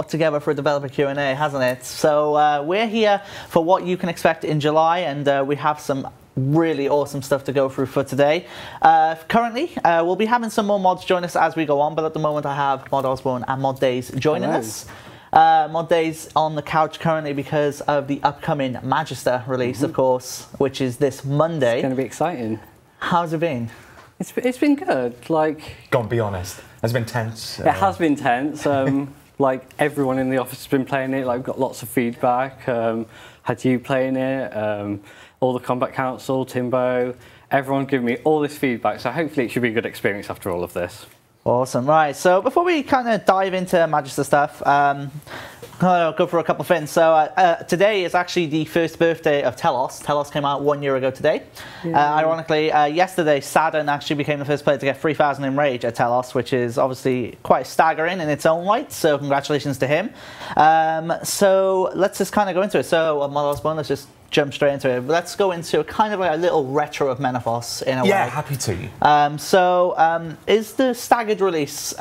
together for a developer Q&A, hasn't it? So we're here for what you can expect in July, and we have some really awesome stuff to go through for today. Currently, we'll be having some more mods join us as we go on, but at the moment I have Mod Osborne and Mod Days joining us. Mod Days on the couch currently because of the upcoming Magister release, of course, which is this Monday. It's going to be exciting. How's it been? It's been good. Like, go on, be honest. Has it been tense? It has been tense. Like, everyone in the office has been playing it. Like, we've got lots of feedback. Had you playing it? All the Combat Council, Timbo, everyone giving me all this feedback. So hopefully it should be a good experience after all of this. Awesome. Right. So before we kind of dive into Magister stuff, I'll go for a couple of things. So today is actually the first birthday of Telos. Telos came out 1 year ago today. Yeah. Ironically, yesterday, Sadden actually became the first player to get 3,000 in Rage at Telos, which is obviously quite staggering in its own right. So congratulations to him. So let's just kind of go into it. So Mod Osborne, let's just jump straight into it. Let's go into kind of like a little retro of Menaphos in a way. Yeah, happy to. Is the staggered release,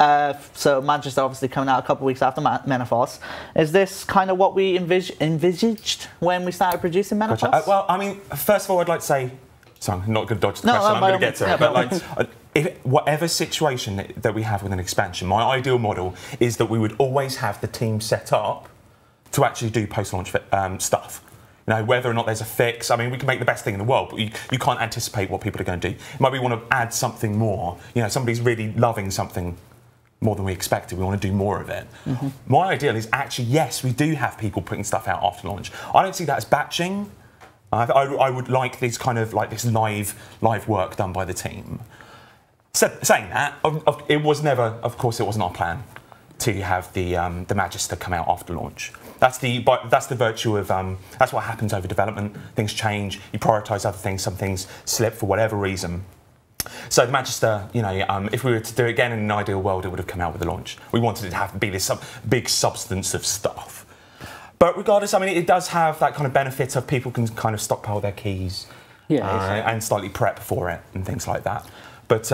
so Magister obviously coming out a couple of weeks after Menaphos, is this kind of what we envisaged when we started producing Menaphos? Gotcha. Well, I mean, first of all, I'd like to say, so I'm not going to dodge the question, I'm going to get to it, but like, whatever situation that we have with an expansion, my ideal model is that we would always have the team set up to actually do post-launch stuff. You know, whether or not there's a fix, I mean, we can make the best thing in the world, but you can't anticipate what people are going to do. Maybe we want to add something more. You know, somebody's really loving something more than we expected. We want to do more of it. My ideal is actually, yes, we do have people putting stuff out after launch. I don't see that as batching. I would like this kind of like this live work done by the team. Saying that, it was never, of course, it wasn't our plan to have the Magister come out after launch. That's the virtue of that's what happens over development. Things change. You prioritise other things. Some things slip for whatever reason. So the Magister, you know, if we were to do it again in an ideal world, it would have come out with the launch. We wanted it to have to be this big substance of stuff. But regardless, I mean, it does have that kind of benefit of people can kind of stockpile their keys, and slightly prep for it and things like that. But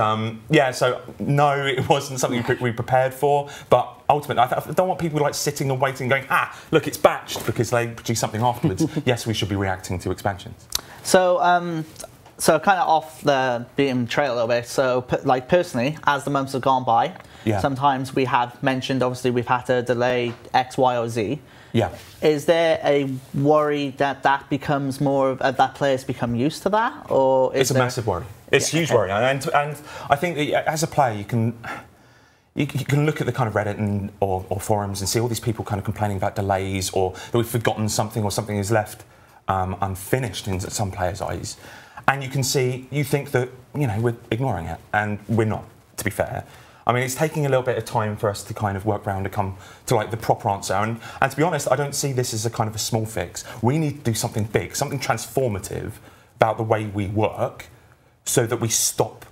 yeah, so no, it wasn't something we prepared for. But ultimately, I don't want people like sitting and waiting, going, look, it's batched because they produce something afterwards. Yes, we should be reacting to expansions. So, so kind of off the beaten trail a little bit. So, like personally, as the months have gone by, sometimes we have mentioned, obviously, we've had to delay X, Y, or Z. Yeah. Is there a worry that that becomes more of that players become used to that, or is it's a massive worry? It's a huge worry, and I think that as a player you can look at the kind of Reddit or forums and see all these people kind of complaining about delays or that we've forgotten something or something is left unfinished in some players' eyes, and you think that we're ignoring it, and we're not. To be fair. I mean, it's taking a little bit of time for us to kind of work around to come to like the proper answer. And to be honest, I don't see this as a kind of a small fix. We need to do something big, something transformative about the way we work so that we stop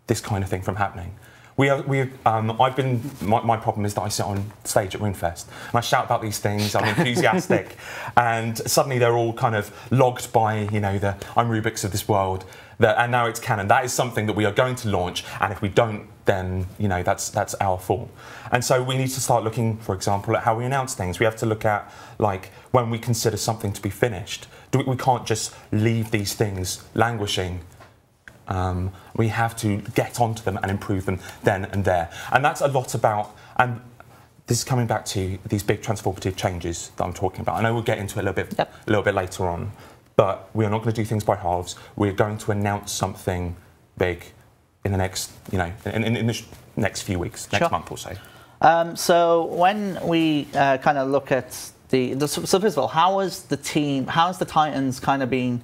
this kind of thing from happening. My problem is that I sit on stage at RuneFest and I shout about these things, I'm enthusiastic, and suddenly they're all kind of logged by, the I'm Rubik's of this world, and now it's canon. That is something that we are going to launch, and if we don't, then that's our fault. And so we need to start looking, for example, at how we announce things. We have to look at, like, when we consider something to be finished. We can't just leave these things languishing. We have to get onto them and improve them then and there. And that's a lot about, and this is coming back to these big transformative changes that I'm talking about. I know we'll get into it a little bit later on, but we are not going to do things by halves. We're going to announce something big in the next, in the next few weeks, next month or so. So when we kind of look at so first of all, how's the Titans kind of been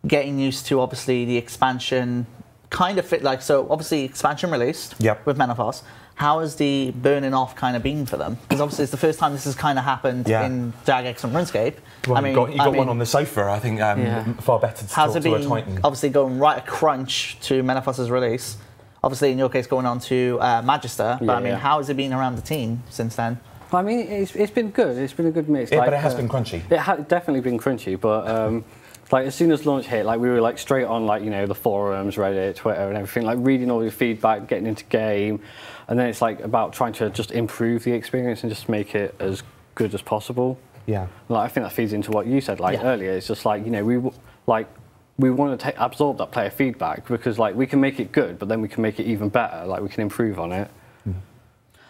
getting used to, obviously, the expansion kind of fit, like, so obviously expansion released with Menaphos. How has the burning off kind of been for them? Because obviously it's the first time this has kind of happened in Jagex and RuneScape. Well, you got one on the sofa, I think, far better to talk to a Titan. Obviously going right a crunch to Menaphos' release. Obviously, in your case, going on to Magister. But I mean, how has it been around the team since then? I mean, it's been good. It's been a good mix. Yeah, but it has been crunchy. It has definitely been crunchy, but like as soon as launch hit, like we were like straight on like the forums, Reddit, Twitter, and everything, like reading all your feedback, getting into game, and then it's like about trying to just improve the experience and just make it as good as possible. Yeah. Like, I think that feeds into what you said earlier. It's just like, you know, we want to absorb that player feedback, because like we can make it good, but then we can make it even better. Like, we can improve on it.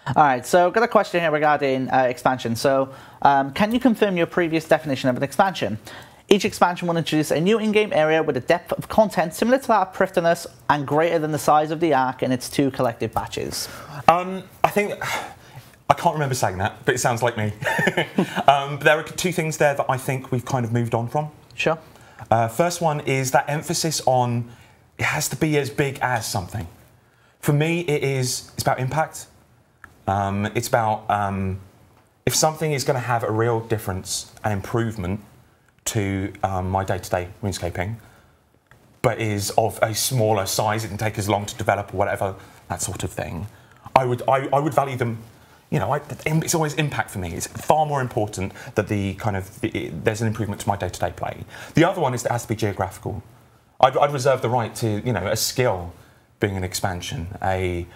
All right, so I've got a question here regarding expansion. So can you confirm your previous definition of an expansion? Each expansion will introduce a new in-game area with a depth of content similar to that of Prifddinas and greater than the size of the Ark in its 2 collective batches. I think, I can't remember saying that, but it sounds like me. There are 2 things there that I think we've kind of moved on from. Sure. First one is that emphasis on it has to be as big as something. For me, it's about impact. It's about if something is going to have a real difference and improvement to my day-to-day RuneScaping, but is of a smaller size, it can take as long to develop or whatever, that sort of thing, I would value them. You know, it's always impact for me. It's far more important that there's an improvement to my day-to-day play. The other one is that it has to be geographical. I'd reserve the right to, you know, a skill being an expansion, a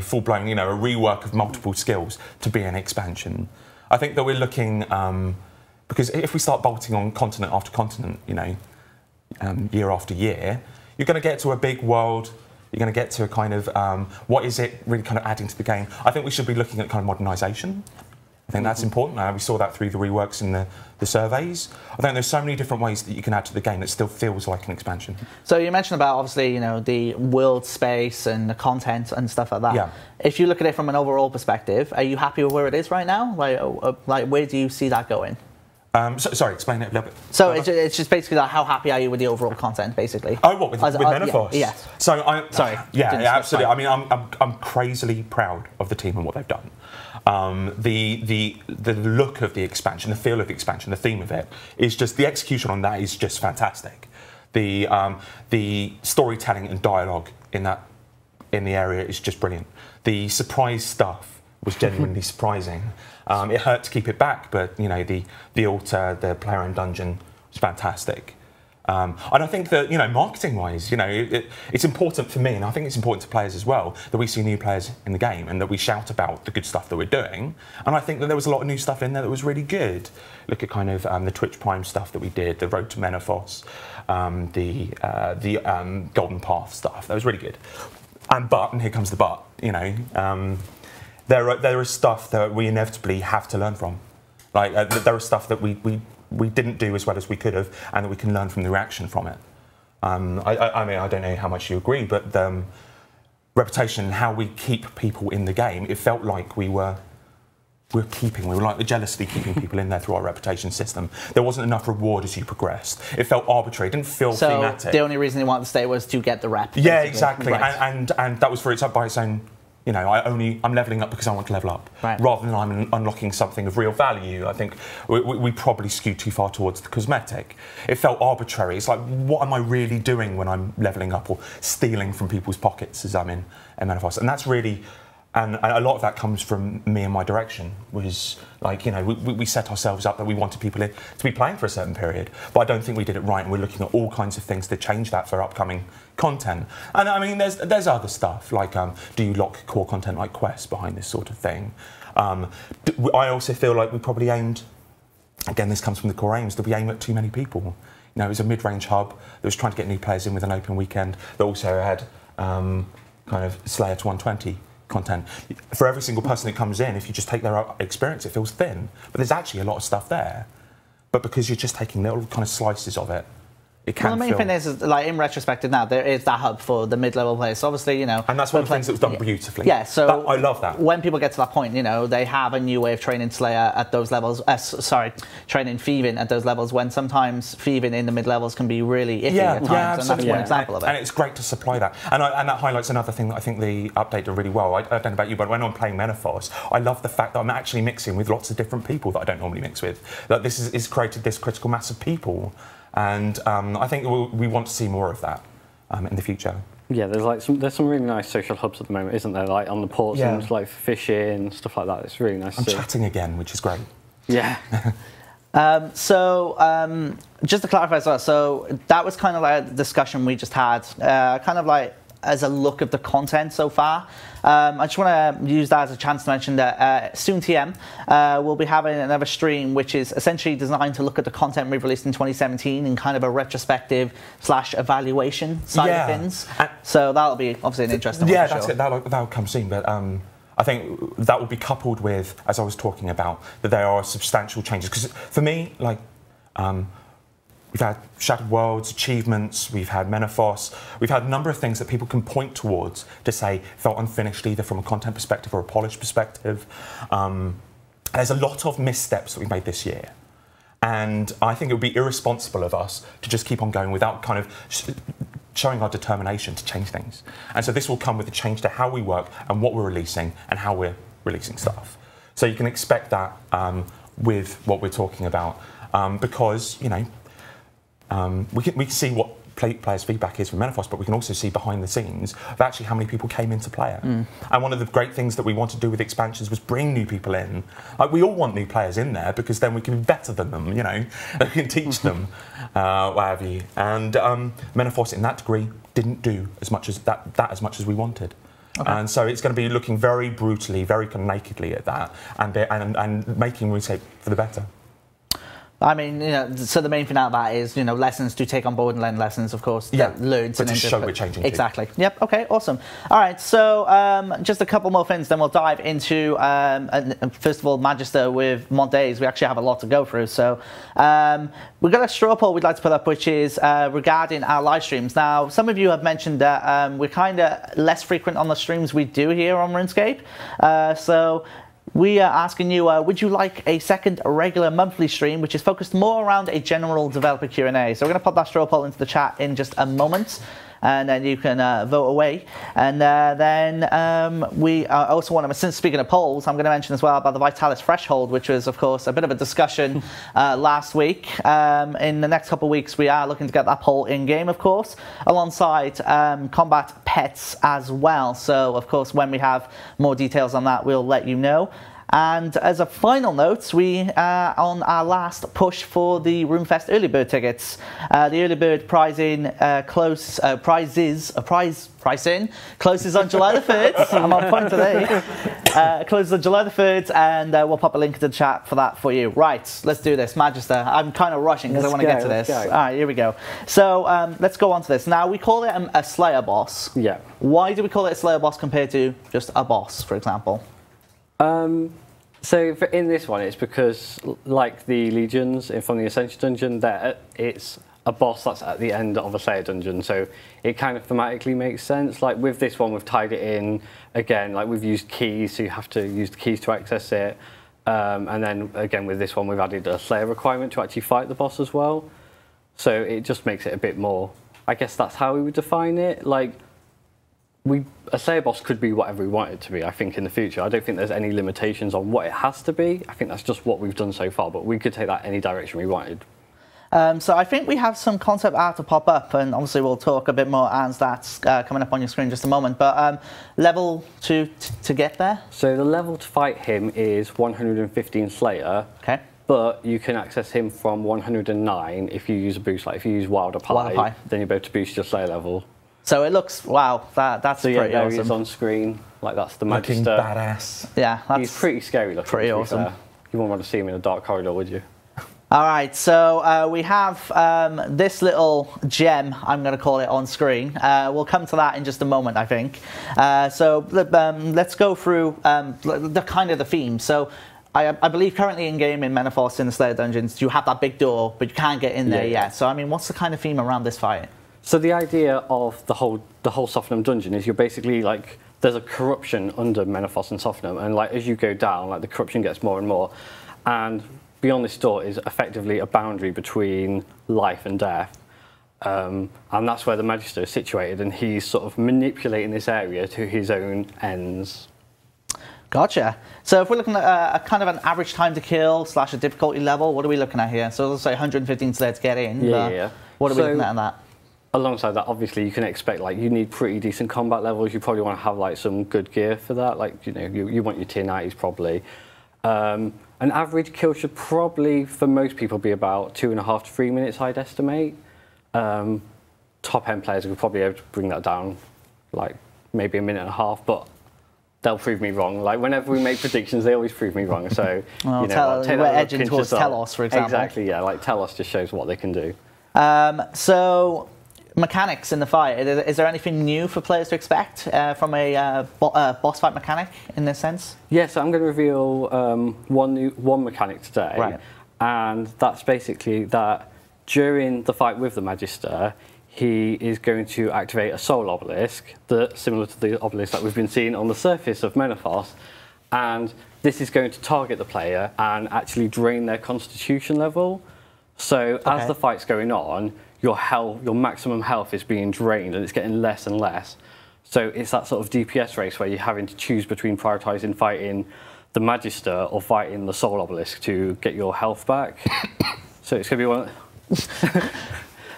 full-blown, you know, a rework of multiple skills to be an expansion. I think that we're looking, because if we start bolting on continent after continent, you know, year after year, you're going to get to a big world. You're going to get to a kind of, what is it really kind of adding to the game? I think we should be looking at kind of modernisation. I think that's important. We saw that through the reworks in the surveys. I think there's so many different ways that you can add to the game that still feels like an expansion. So you mentioned about, obviously, you know, the world space and the content and stuff like that. Yeah. If you look at it from an overall perspective, are you happy with where it is right now? Like where do you see that going? Sorry, explain it a little bit. So it's just basically like, how happy are you with the overall content, basically? Oh, what, with Menaphos? Yeah, yes. So Sorry. Yeah, absolutely. I mean, I'm crazily proud of the team and what they've done. The look of the expansion, the feel of the expansion, the theme of it is just, the execution on that is just fantastic. The storytelling and dialogue in the area is just brilliant. The surprise stuff was genuinely surprising. It hurt to keep it back, but you know, the altar, the player in dungeon was fantastic. And I think that, you know, marketing-wise, you know, it's important for me, and I think it's important to players as well, that we see new players in the game and that we shout about the good stuff that we're doing. And I think that there was a lot of new stuff in there that was really good. Look at kind of the Twitch Prime stuff that we did, the Road to Menaphos, the Golden Path stuff. That was really good. And here comes the but, you know. There is stuff that we inevitably have to learn from. Like, there is stuff that we didn't do as well as we could have, and that we can learn from the reaction from it. I mean, I don't know how much you agree, but reputation, how we keep people in the game, it felt like we were like jealously keeping people in there through our reputation system. There wasn't enough reward as you progressed. It felt arbitrary. It didn't feel thematic. So the only reason they wanted to stay was to get the rep. Yeah, exactly. Right. And that was for by its own. You know, I'm leveling up because I want to level up, right, rather than I'm unlocking something of real value. I think we probably skewed too far towards the cosmetic. It felt arbitrary. It's like, what am I really doing when I'm leveling up or stealing from people's pockets as I'm in Menaphos? And that's really, and a lot of that comes from me and my direction, was like, you know, we set ourselves up that we wanted people to be playing for a certain period, but I don't think we did it right, and we're looking at all kinds of things to change that for upcoming content. And I mean, there's other stuff, like do you lock core content like quests behind this sort of thing? I also feel like we probably aimed, again, this comes from the core aims, did we aim at too many people? You know, it was a mid-range hub that was trying to get new players in with an open weekend, that also had kind of Slayer to 120 content. For every single person that comes in, if you just take their experience, it feels thin, but there's actually a lot of stuff there. But because you're just taking little kind of slices of it, it can the main thing is, like, in retrospective now, there is that hub for the mid-level players. So obviously, you know, and that's one of the things that was done beautifully. Yeah, so I love that. When people get to that point, you know, they have a new way of training Slayer at those levels. Training thieving at those levels. When sometimes thieving in the mid-levels can be really iffy at times, and that's one example of it. And it's great to supply that. And that highlights another thing that I think the update did really well. I don't know about you, but when I'm playing Menaphos, I love the fact that I'm actually mixing with lots of different people that I don't normally mix with. That this is created this critical mass of people. And I think we want to see more of that in the future. Yeah, there's some really nice social hubs at the moment, isn't there? Like on the ports and like fishing, stuff like that. It's really nice. I'm chatting again, which is great. Yeah. Just to clarify as well, so that was kind of like the discussion we just had, kind of like as a look of the content so far. I just want to use that as a chance to mention that soon TM will be having another stream which is essentially designed to look at the content we've released in 2017 in kind of a retrospective / evaluation side of things. So that'll be obviously an interesting one. Yeah, that's it. That'll come soon, but I think that will be coupled with, as I was talking about, that there are substantial changes. Because for me, like, we've had Shattered Worlds, achievements, we've had Menaphos, we've had a number of things that people can point towards to say felt unfinished either from a content perspective or a polish perspective. There's a lot of missteps that we made this year. And I think it would be irresponsible of us to just keep on going without kind of showing our determination to change things. And so this will come with a change to how we work and what we're releasing and how we're releasing stuff. So you can expect that with what we're talking about because, you know, we can see what players' feedback is from Menaphos, but we can also see behind the scenes of actually how many people came in to play it. And one of the great things that we want to do with expansions was bring new people in. Like, we all want new players in there because then we can be better than them, you know, we can teach them, what have you. And Menaphos, in that degree, didn't do as much as that as much as we wanted. Okay. And so it's going to be looking very brutally, very kind of nakedly at that, and making RuneScape for the better. I mean, you know, so the main thing out of that is, you know, lessons to take on board and learn lessons, of course. Yeah, loads. but to show we're changing. Exactly. Too. Yep. Okay. Awesome. All right. So just a couple more things, then we'll dive into first of all Magister with mod days. We actually have a lot to go through. So we've got a straw poll we'd like to put up, which is regarding our live streams. Now, some of you have mentioned that we're kind of less frequent on the streams we do here on RuneScape. So we are asking you, would you like a second regular monthly stream, which is focused more around a general developer Q&A? So we're going to pop that straw poll into the chat in just a moment, and then you can vote away. And then we also want to, since speaking of polls, I'm going to mention as well about the Vitalis threshold, which was, of course, a bit of a discussion last week. In the next couple of weeks, we are looking to get that poll in-game, of course, alongside combat pets as well. So, of course, when we have more details on that, we'll let you know. And as a final note, we are on our last push for the RuneFest early bird tickets. The early bird pricing closes on July the 3rd. I'm on point today. Closes on July the 3rd, and we'll pop a link into the chat for that for you. Right, let's do this. Magister, I'm kind of rushing because I want to get to this. All right, here we go. So let's go on to this. Now, we call it a Slayer boss. Yeah. Why do we call it a Slayer boss compared to just a boss, for example? So in this one, it's because, like the Legions from the Ascension Dungeon, it's a boss that's at the end of a Slayer dungeon, so it kind of thematically makes sense. Like with this one, we've tied it in, again, like we've used keys, so you have to use the keys to access it. And then, again, with this one, we've added a Slayer requirement to actually fight the boss as well. So it just makes it a bit more, I guess that's how we would define it. Like, a Slayer boss could be whatever we want it to be, I think, in the future. I don't think there's any limitations on what it has to be. I think that's just what we've done so far, but we could take that any direction we wanted. So I think we have some concept art to pop up, and obviously we'll talk a bit more as that's coming up on your screen in just a moment. But level to get there? So the level to fight him is 115 Slayer. Okay. But you can access him from 109 if you use a boost. Like if you use Wilder Pie, then you'll be able to boost your Slayer level. So it looks, wow, that's so pretty awesome. He is on screen, like that's the Magister. Looking badass. Yeah, he's pretty scary looking. Pretty awesome. You wouldn't want to see him in a dark corridor, would you? All right, so we have this little gem, I'm going to call it, on screen. We'll come to that in just a moment, I think. So let's go through the kind of the theme. So I believe currently in-game in Menaphos in the Slayer dungeons, you have that big door, but you can't get in there yet. So, I mean, what's the kind of theme around this fight? So the idea of the whole Softenham dungeon is you're basically like, there's a corruption under Menaphos and Softenham, and like as you go down, like the corruption gets more and more, and beyond this door is effectively a boundary between life and death, and that's where the Magister is situated, and he's sort of manipulating this area to his own ends. Gotcha. So if we're looking at a kind of an average time to kill / a difficulty level, what are we looking at here? So let's say 115 Slayer to get in. Yeah. What are we looking at in that? Alongside that, obviously, you can expect, like, you need pretty decent combat levels. You probably want to have, like, some good gear for that. Like, you know, you want your tier 90s probably. An average kill should probably, for most people, be about 2.5 to 3 minutes, I'd estimate. Top-end players would probably be able to bring that down like maybe a minute and a half, but they'll prove me wrong. Like whenever we make predictions, they always prove me wrong. So well, you know, we're edging towards Telos, for example. Exactly, yeah. Like Telos just shows what they can do. So mechanics in the fight. Is there anything new for players to expect from a boss fight mechanic in this sense? Yeah, so I'm going to reveal one mechanic today, right. And that's basically that during the fight with the Magister, he is going to activate a soul obelisk, similar to the obelisk that we've been seeing on the surface of Menaphos, and this is going to target the player and actually drain their constitution level. So as the fight's going on, your maximum health is being drained and it's getting less and less. So it's that sort of DPS race where you're having to choose between prioritising fighting the Magister or fighting the soul obelisk to get your health back. So it's going to be one.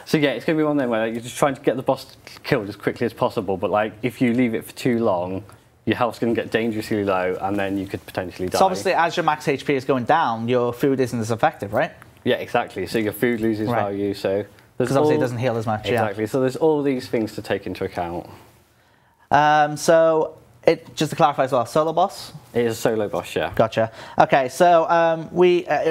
So yeah, it's going to be one of them where you're just trying to get the boss killed as quickly as possible, but like if you leave it for too long, your health's going to get dangerously low, and then you could potentially die. So obviously, as your max HP is going down, your food isn't as effective, right? Yeah, exactly. So your food loses value. So because obviously it doesn't heal as much. Exactly. So there's all these things to take into account. So just to clarify as well, solo boss. It is a solo boss, yeah. Gotcha. Okay, so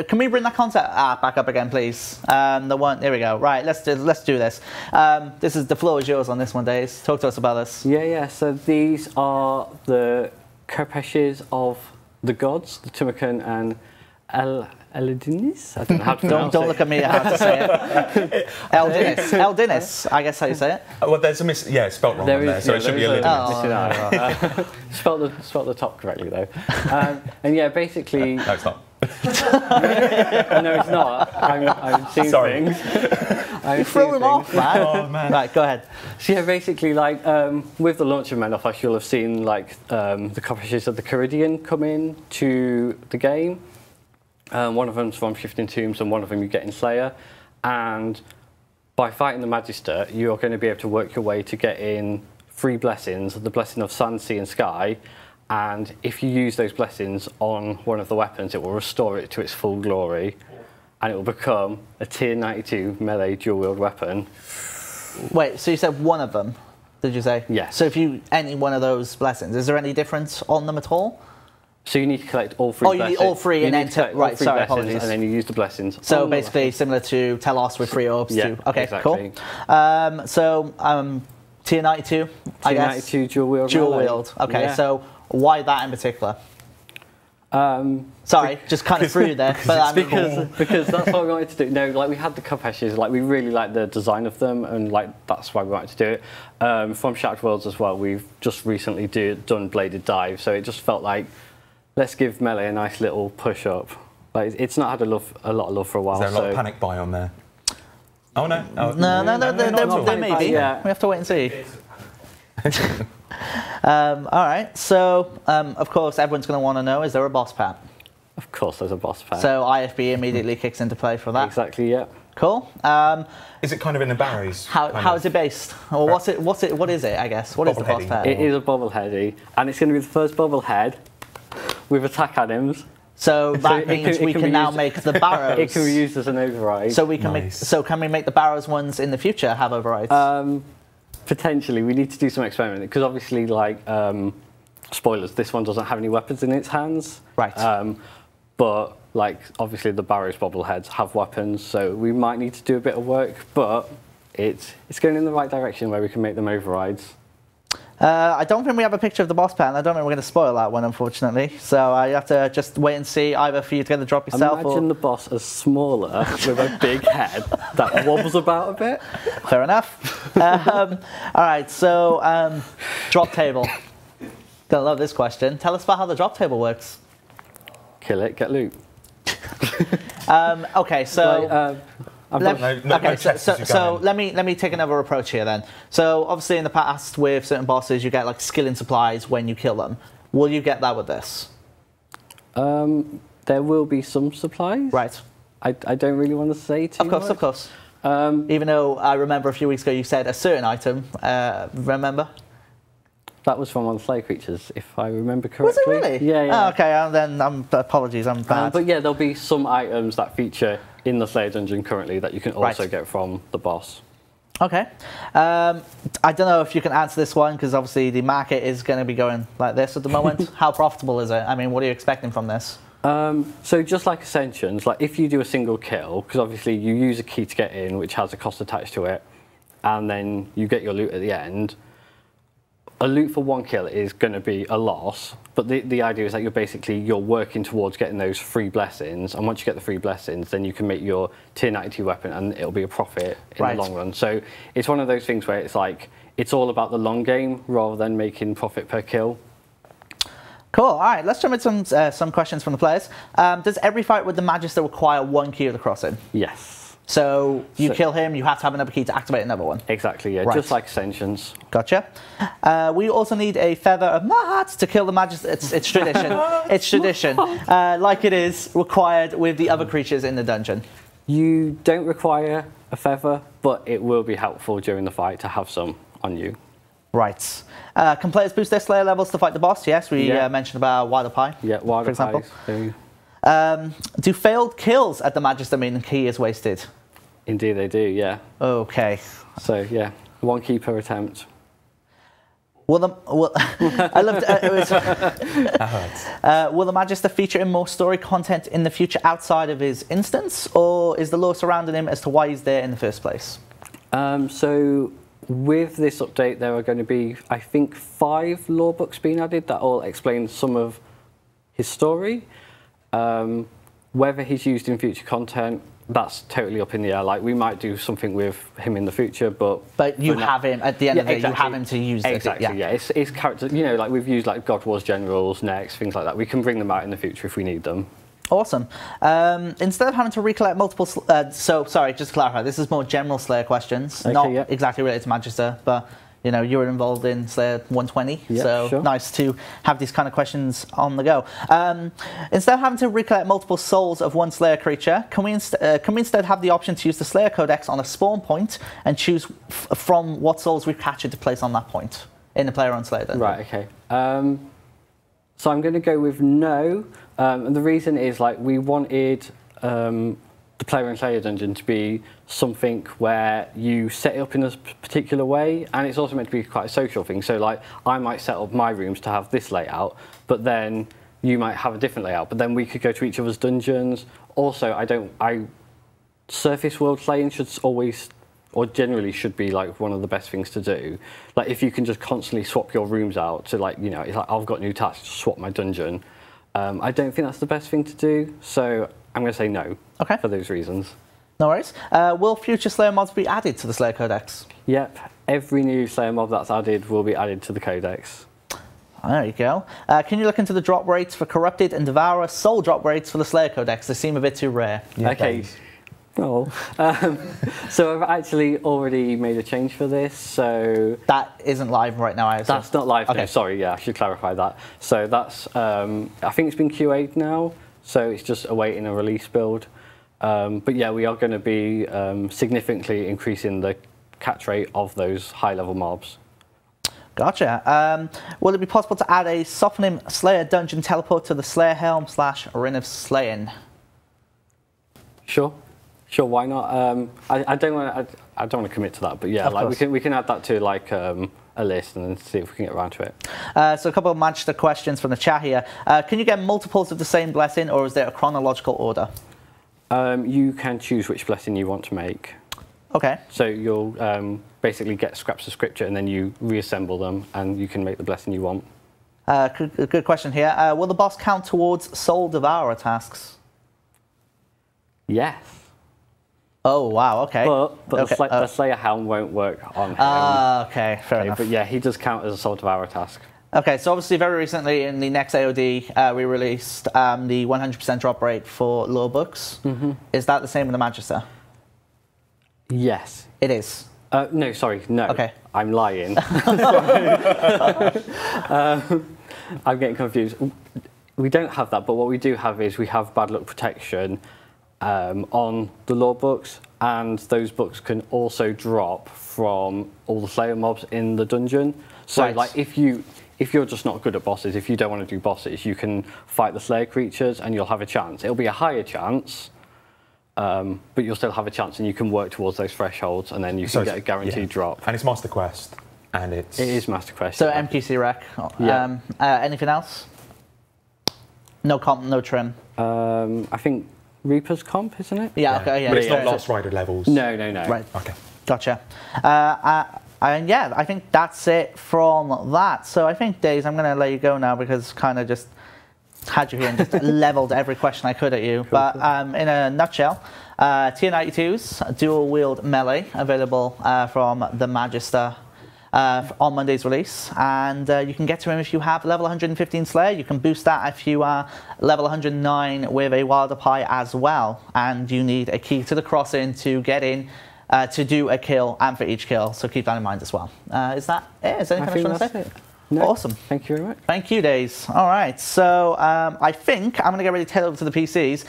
can we bring that concept art back up again, please? The one, there we go. Right, let's do this. The floor is yours on this one, Days. Talk to us about this. Yeah. So these are the Kopeshes of the gods, the Tumakan and Eldinis. I don't know how to pronounce Don't look at me how to say it. Eldinis, I guess how you say it. Well, there's a it's spelt wrong on there, so it should be Eldinis. Spelt the top correctly though. And yeah, basically. No, it's not. No, it's not. I'm seeing things. You threw him off, man. Oh, man. Right, go ahead. So yeah, basically, like with the launch of Menaphos, you'll have seen like the Kopeshes of the Caridian come in to the game. One of them's from Shifting Tombs, and one of them you get in Slayer. And by fighting the Magister, you're going to be able to work your way to get in 3 blessings: the blessing of Sun, Sea, and Sky. And if you use those blessings on one of the weapons, it will restore it to its full glory, and it will become a tier 92 melee dual-wield weapon. Wait, so you said one of them, did you say? Yes. So if you any one of those blessings, is there any difference on them at all? So you need to collect all 3 blessings. Oh, you need all 3 and then right, sorry, apologies. And then you use the blessings. So basically similar to Telos with 3 orbs too. Okay, exactly. Cool. Tier 92, I guess. Tier 92 dual-wield. Dual-wield, okay. Yeah. So why that in particular? Sorry, just kind of through there. Because that's what we wanted to do. No, like we had the Kopeshes, like we really liked the design of them, and like that's why we wanted to do it. From Shattered Worlds as well, we've just recently done Bladed Dive, so it just felt like, let's give Melee a nice little push up. Like it's not had a lot of love for a while. Is there a lot of panic buy on there? Oh no. Oh, no, there may be. Yeah. We have to wait and see. All right, so of course everyone's going to want to know, is there a boss pack? Of course there's a boss pack. So IFB immediately kicks into play for that? Exactly, yeah. Cool. Is it kind of in the barrows? How is it based? Or what is it, I guess? What is the boss pack? It is a bobbleheady, and it's going to be the first bobblehead with attack items. So that means we can now make the barrows. It can be used as an override. So we can can we make the barrows ones in the future have overrides? Potentially, we need to do some experimenting because obviously, like spoilers, this one doesn't have any weapons in its hands. Right. But like obviously, the barrows bobbleheads have weapons, so we might need to do a bit of work. But it's going in the right direction where we can make them overrides. I don't think we have a picture of the boss pack, and I don't think we're going to spoil that one, unfortunately. So I have to just wait and see, either for you to get the drop yourself. Imagine the boss as smaller with a big head that wobbles about a bit. Fair enough. All right, so drop table. Gonna love this question. Tell us about how the drop table works. Kill it, get loot. Okay, so. So let me take another approach here then. So obviously in the past with certain bosses you get like skill in supplies when you kill them. Will you get that with this? There will be some supplies. Right. I don't really want to say too much. Of course. Even though I remember a few weeks ago you said a certain item. Remember? That was from one of the Slay Creatures, if I remember correctly. Was it really? Yeah. Oh, okay, then apologies, I'm bad. But yeah, there'll be some items that feature in the Slayer dungeon currently that you can also get from the boss. Okay. I don't know if you can answer this one because obviously the market is going to be going like this at the moment. How profitable is it? I mean, what are you expecting from this? So just like Ascensions, like if you do a single kill, because obviously you use a key to get in, which has a cost attached to it, and then you get your loot at the end, a loot for one kill is going to be a loss, but the idea is that you're working towards getting those free blessings, and once you get the free blessings, then you can make your tier 92 weapon, and it'll be a profit in the long run. So it's one of those things where it's like, it's all about the long game rather than making profit per kill. Cool. All right, let's jump into some questions from the players. Does every fight with the Magister require one key of the crossing? Yes. So you kill him, you have to have another key to activate another one? Exactly, yeah, just like Ascensions. Gotcha. We also need a Feather of Mahat to kill the Magister. It's tradition. It's tradition. Like it is required with the other creatures in the dungeon. You don't require a feather, but it will be helpful during the fight to have some on you. Right. Can players boost their Slayer levels to fight the boss? Yes, we mentioned about Wilder Pie. Yeah, Wilder Pie. For example. Do failed kills at the Magister mean the key is wasted? Indeed they do, yeah. Okay. So, yeah, one key per attempt. Will the Magister feature in more story content in the future outside of his instance, or is the lore surrounding him as to why he's there in the first place? So with this update, there are going to be, I think, 5 lore books being added that all explain some of his story. Whether he's used in future content, that's totally up in the air. Like, we might do something with him in the future, but you have him at the end of the day. Exactly. You have him to use. Exactly. Yeah. It's characters. You know, like we've used like God Wars generals, next things like that. We can bring them out in the future if we need them. Awesome. Instead of having to recollect multiple, sorry, just to clarify, this is more general Slayer questions, not exactly related to Magister, but you know, you were involved in Slayer 120, so nice to have these kind of questions on the go. Instead of having to recollect multiple souls of one Slayer creature, can we instead have the option to use the Slayer Codex on a spawn point and choose from what souls we've captured to place on that point in the player on Slayer dungeon? Right, okay. So I'm going to go with no, and the reason is like we wanted the player in Slayer dungeon to be something where you set it up in a particular way, and it's also meant to be quite a social thing. So like I might set up my rooms to have this layout, but then you might have a different layout, but then we could go to each other's dungeons. Also, surface world playing should always, or generally should be like one of the best things to do. Like if you can just constantly swap your rooms out to like, you know, it's like I've got new tasks, to swap my dungeon. I don't think that's the best thing to do, so I'm going to say no for those reasons. No worries. Will future Slayer mods be added to the Slayer Codex? Yep, every new Slayer mob that's added will be added to the Codex. There you go. Can you look into the drop rates for Corrupted and Devourer soul drop rates for the Slayer Codex? They seem a bit too rare. Yeah, okay. Oh. So I've actually already made a change for this. So that isn't live right now, I assume. That's not live. Okay. No, sorry. Yeah, I should clarify that. So that's I think it's been QA'd now. So it's just awaiting a release build. But yeah, we are going to be significantly increasing the catch rate of those high-level mobs. Gotcha. Will it be possible to add a Sophonim Slayer dungeon teleport to the Slayer Helm / Ring of Slaying? Sure. Sure, why not? I don't want to commit to that, but yeah, like we can add that to like a list and then see if we can get around to it. So a couple of Magister questions from the chat here. Can you get multiples of the same blessing, or is there a chronological order? You can choose which blessing you want to make. Okay. So you'll basically get scraps of scripture and then you reassemble them and you can make the blessing you want. Good question here. Will the boss count towards Soul Devourer tasks? Yes. Oh, wow, okay. But the Slayer Helm won't work on him. Okay, fair enough. But yeah, he does count as a Soul Devourer task. Okay, so obviously very recently in the next AOD, we released the 100% drop rate for lore books. Mm-hmm. Is that the same with the Magister? Yes. It is? No, sorry, no. Okay. I'm lying. I'm getting confused. We don't have that, but what we do have is we have bad luck protection on the lore books, and those books can also drop from all the Slayer mobs in the dungeon. So like if you're just not good at bosses, if you don't want to do bosses, you can fight the Slayer creatures and you'll have a chance. It'll be a higher chance, but you'll still have a chance, and you can work towards those thresholds, and then you can get a guaranteed drop. And it's Master Quest, and it is Master Quest. So MQC rec. Yeah. Anything else? No comp, no trim. I think Reaper's comp, isn't it? Yeah. Okay. Yeah. But it's not Lost Rider levels. No. Right. Okay. Gotcha. And yeah, I think that's it from that. So I think, Days, I'm going to let you go now because kind of just had you here and just leveled every question I could at you. Cool, but in a nutshell, Tier 92s, dual wield melee, available from the Magister on Monday's release. And you can get to him if you have level 115 Slayer. You can boost that if you are level 109 with a Wilder Pie as well. And you need a key to the crossing to get in. To do a kill and for each kill, so keep that in mind as well. Is that it? Is there anything else you want to say? No. Awesome. Thank you very much. Thank you, Days. All right, so I think I'm going to get ready to head over to the PCs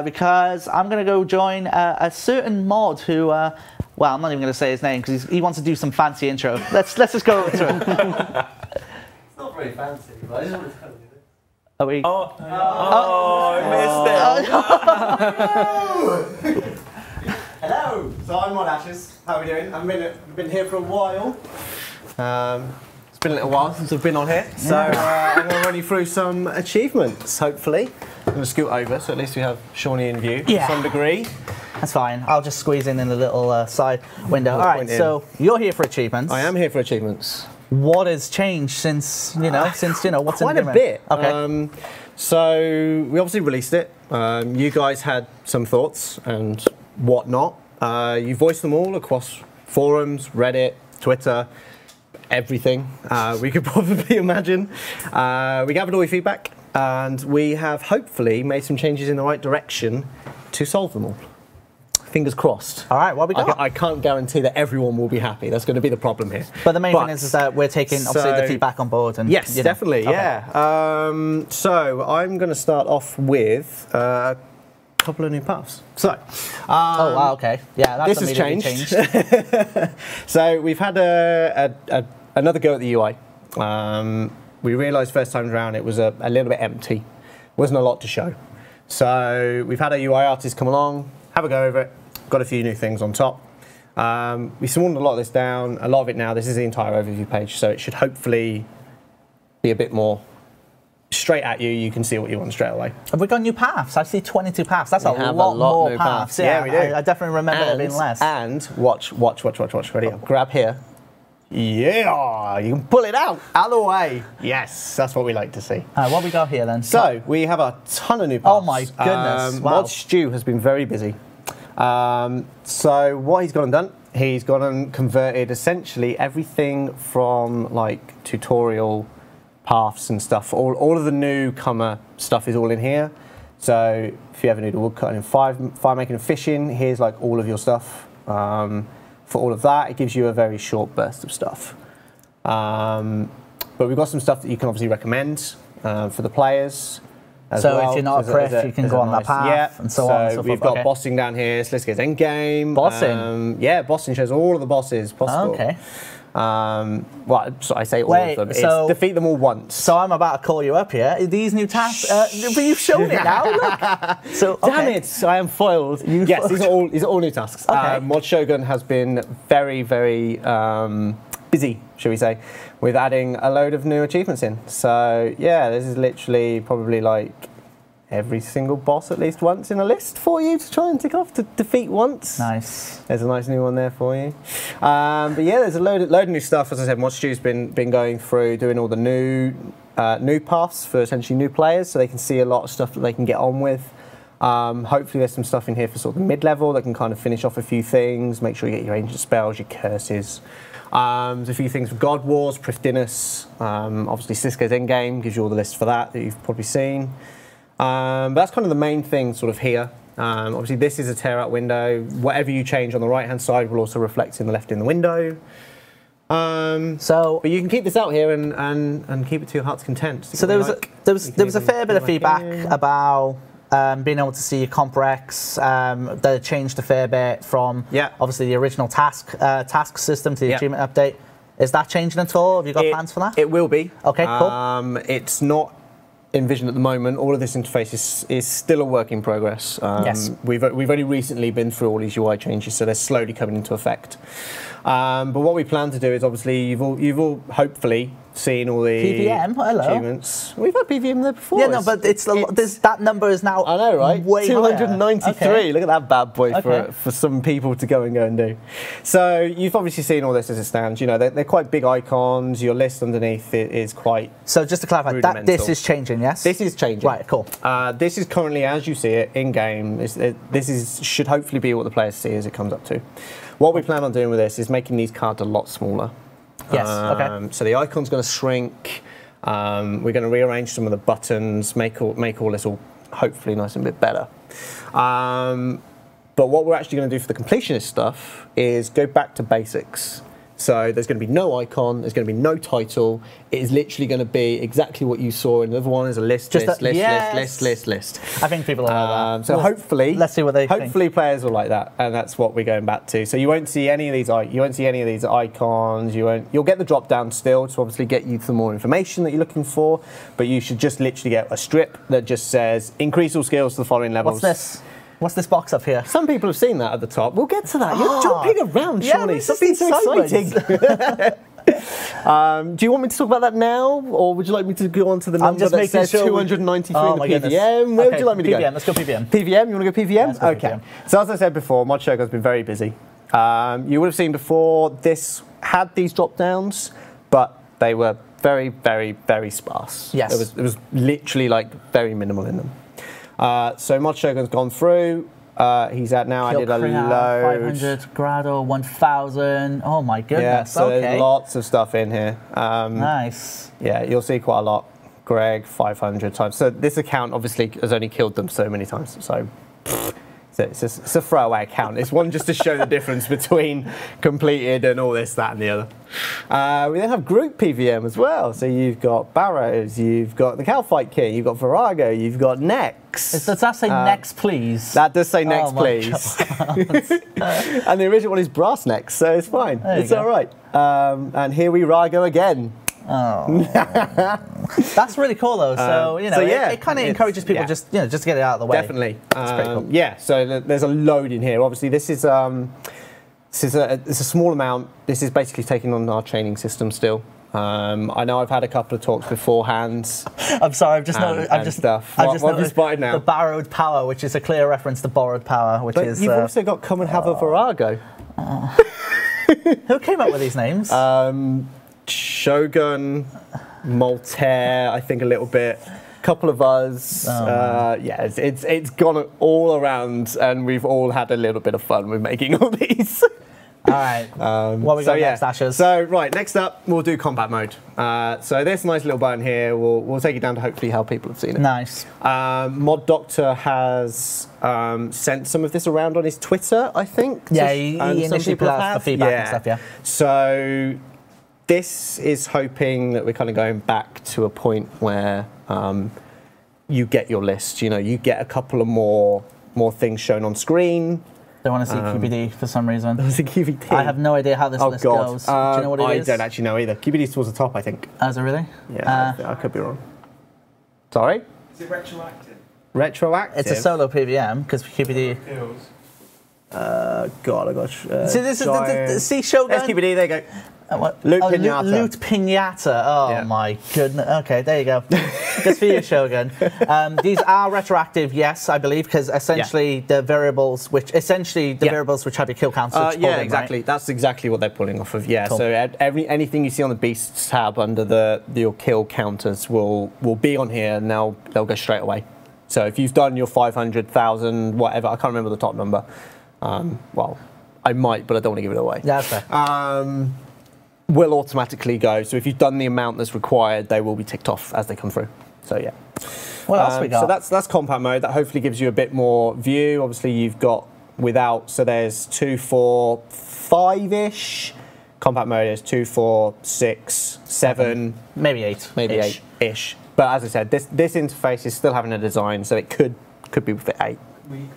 because I'm going to go join a certain mod who, well, I'm not even going to say his name because he wants to do some fancy intro. Let's just go over to him. It's not very fancy, but I just want to tell you. Are we? I missed it. Hello, so I'm Mod Ashes. How are we doing? I've been here for a while. It's been a little while since I've been on here, so I'm going to run you through some achievements, hopefully. I'm going to scoot over, so at least we have Shawnee in view to some degree. That's fine. I'll just squeeze in the little side window. All right, so you're here for achievements. I am here for achievements. What has changed since, what's quite in the quite game? a bit. Okay. So we obviously released it. You guys had some thoughts and whatnot. You voiced them all across forums, Reddit, Twitter, everything we could probably imagine. We gathered all your feedback and we have hopefully made some changes in the right direction to solve them all. Fingers crossed. All right, what we got? I can't guarantee that everyone will be happy. That's going to be the problem here. But the main thing is that we're taking obviously the feedback on board. And, yes, definitely, okay. Yeah. So I'm going to start off with a couple of new paths. So, oh wow, okay, yeah, that's this has changed. So we've had another go at the UI. We realised first time around it was a little bit empty. Wasn't a lot to show. So we've had a UI artist come along, have a go over it. Got a few new things on top. We sworn a lot of this down. A lot of it now. This is the entire overview page, so it should hopefully be a bit more straight at you. You can see what you want straight away. Have we got new paths? I see 22 paths. That's a lot more paths. Yeah, we do. I definitely remember there being less. And watch. Ready? I'll grab here. Yeah, you can pull it out of the way. Yes, that's what we like to see. What we got here then? So we have a ton of new paths. Oh my goodness! Wow. Mod Stu has been very busy. So what he's gone and done, he's gone and converted essentially everything from like tutorial paths and stuff. All of the newcomer stuff is all in here. So if you ever need a woodcutting, fire making and fishing, here's like all of your stuff. For all of that, it gives you a very short burst of stuff. But we've got some stuff that you can obviously recommend for the players. So if you're not a pref, you can go on that path and so on and so forth. We've got bossing down here, so let's get endgame. Bossing? Yeah, bossing shows all of the bosses possible. Okay. Well, so I say all of them. It's defeat them all once. So I'm about to call you up here. These new tasks, but you've shown it now, look. So, damn it, I am foiled. Yes, these are all new tasks. Okay. Mod Shogun has been very, very busy, shall we say, with adding a load of new achievements in. So yeah, this is literally probably like every single boss at least once in a list for you to try and tick off to defeat once. Nice. There's a nice new one there for you. But yeah, there's a load of new stuff. As I said, Mod Stu's been going through doing all the new paths for essentially new players, so they can see a lot of stuff that they can get on with. Hopefully there's some stuff in here for sort of mid-level that can kind of finish off a few things, make sure you get your ancient spells, your curses. There's a few things for God Wars, Prifdinus, obviously Cisco's Endgame gives you all the lists for that you've probably seen. But that's kind of the main thing sort of here. Obviously this is a tear out window. Whatever you change on the right hand side will also reflect in the left in the window. But you can keep this out here and keep it to your heart's content. So there was a fair bit of feedback about being able to see your comp recs. That changed a fair bit from obviously the original task system to the achievement update. Is that changing at all? Have you got plans for that? It will be. Okay, cool. It's not envision at the moment. All of this interface is still a work in progress. Yes. We've only recently been through all these UI changes, so they're slowly coming into effect. But what we plan to do is obviously you've all hopefully seen all the PVM, hello. achievements. We've had PVM there before. Yeah, no, but that number is now. I know, right? Way 293. Okay. Look at that bad boy Okay. for some people to go and do. So you've obviously seen all this as it stands. You know, they're quite big icons. Your list underneath it is quite. So just to clarify, this rudimental. is changing, yes? This is changing. Right, cool. This is currently, as you see it, in game. This should hopefully be what the players see as it comes up to. What we plan on doing with this is making these cards a lot smaller. Yes, okay. So the icon's going to shrink. We're going to rearrange some of the buttons, make all this all hopefully nice and a bit better. But what we're actually going to do for the completionist stuff is go back to basics. So there's going to be no icon, there's going to be no title. It is literally going to be exactly what you saw in the other one is a list, list. I think people will know that. So hopefully, let's see what they think. Hopefully players will like that, and that's what we're going back to. So you won't see any of these. You won't see any of these icons. You'll get the drop down still to obviously get you some more information that you're looking for, but you should just literally get a strip that just says increase all skills to the following levels. What's this? What's this box up here? Some people have seen that at the top. We'll get to that. You're jumping around, Shawnee. Yeah, Stop being so exciting. Do you want me to talk about that now, or would you like me to go on to the number that says 293 in the PVM? Where would you like me to go? PVM, let's go PVM. PVM, you want to go PVM? Yeah, let's go okay. PVM. So as I said before, Mod Shogun's been very busy. You would have seen before this had these drop downs, but they were very, very, very sparse. Yes. It was literally like very minimal in them. So Mod Shogun's gone through. He's added a load. 500, Grado, 1000. Oh my goodness. Yeah, so there's lots of stuff in here. Nice. Yeah, you'll see quite a lot. Greg, 500 times. So this account obviously has only killed them so many times. So it's a throwaway account. It's one just to show the difference between completed and all this, that, and the other. We then have group PVM as well. So you've got Barrows, you've got the Calfight King, you've got Virago, you've got Nex. Does that say next, please? That does say next, please. And the original one is Brass Nex, so it's fine. It's all right. And here we go again. Oh, that's really cool though. So it kind of encourages people just to get it out of the way. Definitely, that's pretty cool. Yeah. So there's a load in here. Obviously, this is a small amount. This is basically taking on our training system still. I know I've had a couple of talks beforehand. I'm sorry, I've just noticed what have you spotted now? The borrowed power, which is a clear reference to borrowed power, which is. You've also got come and have a Virago. Who came up with these names? Shogun, Moltaire, I think a little bit. Couple of us. It's gone all around, and we've all had a little bit of fun with making all these. All right. What we got next, Ashes? So next up, we'll do combat mode. So this nice little button here, we'll take it down to hopefully how people have seen it. Nice. Mod Doctor has sent some of this around on his Twitter, I think. Yeah, he initially put out the feedback and stuff. Yeah. So this is hoping that we're kind of going back to a point where you get your list. You get a couple of more things shown on screen. Don't want to see QBD for some reason. QBD. I have no idea how this list goes. Do you know what it is? I don't actually know either. QBD's towards the top, I think. Is it really? Yeah, I could be wrong. Sorry? Is it retroactive? Retroactive? It's a solo PVM because QBD. God, I got. See, this is see Shogun. There's QBD. There you go. Loot Pinata. Loot Pinata. Oh my goodness. Okay, there you go. Just for you, Shogun. These are retroactive, yes, I believe, because essentially the variables, which have your kill counts. Yeah, exactly. Right? That's exactly what they're pulling off of. Yeah. Cool. So anything you see on the Beasts tab under your kill counters will be on here, and they'll go straight away. So if you've done your 500,000, whatever, I can't remember the top number. Well, I might, but I don't want to give it away. Yeah, that's fair. Will automatically go. So if you've done the amount that's required, they will be ticked off as they come through. So yeah. What else we got? So that's combat mode. That hopefully gives you a bit more view. Obviously you've got without. So there's 2, 4, 5-ish. Combat mode is 2, 4, 6, 7, maybe 8, maybe 8-ish. But as I said, this interface is still having a design, so it could be for 8.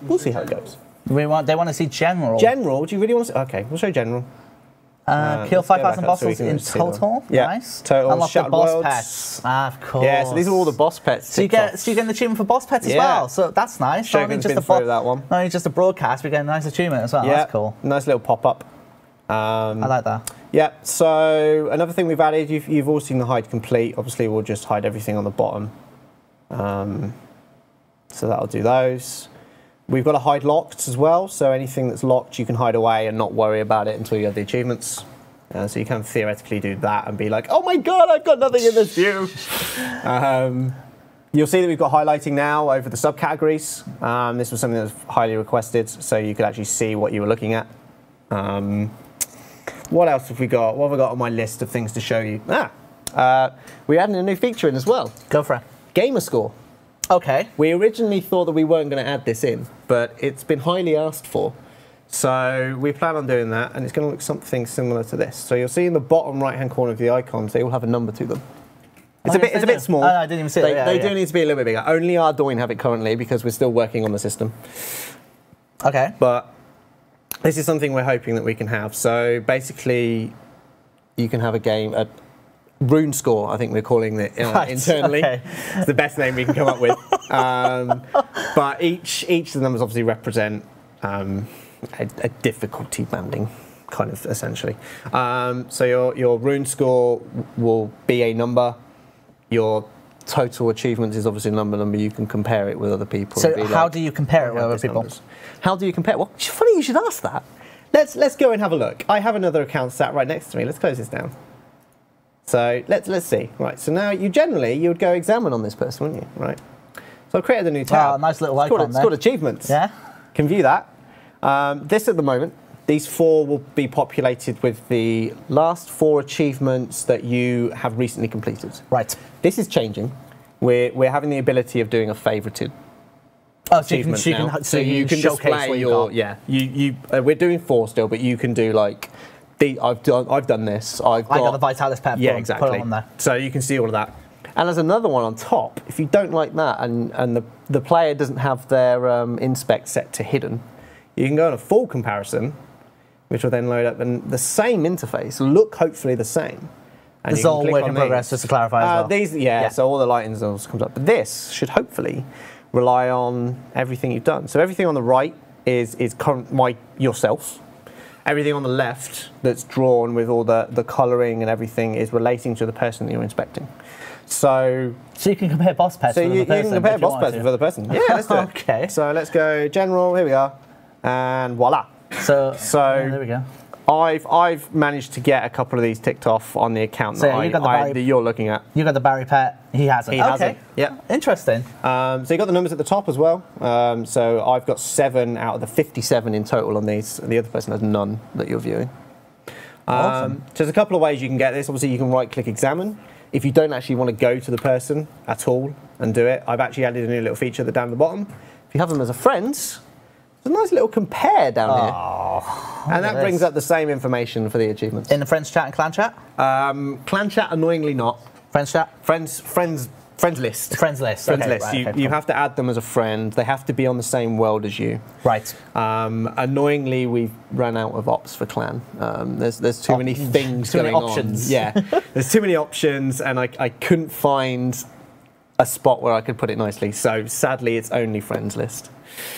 We'll see how it goes. They want to see general. General? Do you really want to see? Okay, we'll show general. Kill let's go 5,000 back up so we bosses can in see them. total. Yeah. Nice. Total. Unlock the Shattered boss Worlds. pets. Ah, of course. Yeah, so these are all the boss pets. So you get an achievement for boss pets as Yeah. well. So that's nice. Not only Shogun's just been through that one. Not only just a broadcast, we get a nice achievement as well. Yeah, That's cool. nice little pop-up. I like that. Yeah, so another thing we've added, you've all seen the hide complete. Obviously, we'll just hide everything on the bottom. So that'll do those. We've got a hide locked as well, so anything that's locked you can hide away and not worry about it until you have the achievements. So you can theoretically do that and be like, oh my god, I've got nothing in this view. You'll see that we've got highlighting now over the subcategories. This was something that was highly requested, so you could actually see what you were looking at. What else have we got? What have I got on my list of things to show you? We're adding a new feature in as well. Go for it. Gamer score. Okay. We originally thought that we weren't going to add this in, but it's been highly asked for. So we plan on doing that, and it's going to look something similar to this. So you'll see in the bottom right-hand corner of the icons, they all have a number to them. It's a bit small. Oh, no, I didn't even see it. They do need to be a little bit bigger. Only Ardoin have it currently because we're still working on the system. Okay. But this is something we're hoping that we can have. So basically, you can have a game, a rune score, I think we're calling it internally. Okay. It's the best name we can come up with. But each of the numbers obviously represent a difficulty banding, kind of essentially. So your rune score will be a number. Your total achievements is obviously a number. You can compare it with other people. So how do you compare it with other people? How do you compare? Well, it's funny you should ask that. Let's go and have a look. I have another account sat right next to me. Let's close this down. So let's see. Right. So now you would go examine on this person, wouldn't you? Right. So I created a new tab. Wow, nice little icon there. It's called achievements. Yeah. Can view that. This at the moment, these 4 will be populated with the last 4 achievements that you have recently completed. Right. This is changing. We're having the ability of doing a favorited. Oh, achievement so you can showcase display what your yeah. We're doing 4 still, but you can do like I've done this. I got the Vitalis pet. Yeah, exactly. Put it on there. So you can see all of that. And there's another one on top. If you don't like that, and the player doesn't have their inspect set to hidden, you can go on a full comparison, which will then load up and the same interface, look hopefully the same. And This is all work in progress, just to clarify as well. Yeah, so all the lightings also comes up. But this should hopefully rely on everything you've done. So everything on the right is yourself. Everything on the left that's drawn with all the colouring and everything is relating to the person that you're inspecting. So you can compare boss pets with you another person. can compare boss pets with other person. Yeah, let's do it. Okay. So let's go general, here we are, and voila. So yeah, there we go. I've managed to get a couple of these ticked off on the account that you're looking at. You got the Barry pet. He hasn't. He hasn't. Yeah. Interesting. So you got the numbers at the top as well. So I've got 7 out of the 57 in total on these. The other person has none that you're viewing. Awesome. So there's a couple of ways you can get this. Obviously, you can right-click examine. If you don't actually want to go to the person at all and do it, I've actually added a new little feature down the bottom. If you have them as a friend, there's a nice little compare down here. And that brings up the same information for the achievements. In the friends chat and clan chat? Clan chat, annoyingly not. Friends chat? Friends list. Friends list. Friends okay, list. Right, you have to add them as a friend. They have to be on the same world as you. Right. Annoyingly, we've run out of ops for clan. There's too many things too many going options. on. Yeah, there's too many options, and I couldn't find a spot where I could put it nicely. So sadly, it's only friends list.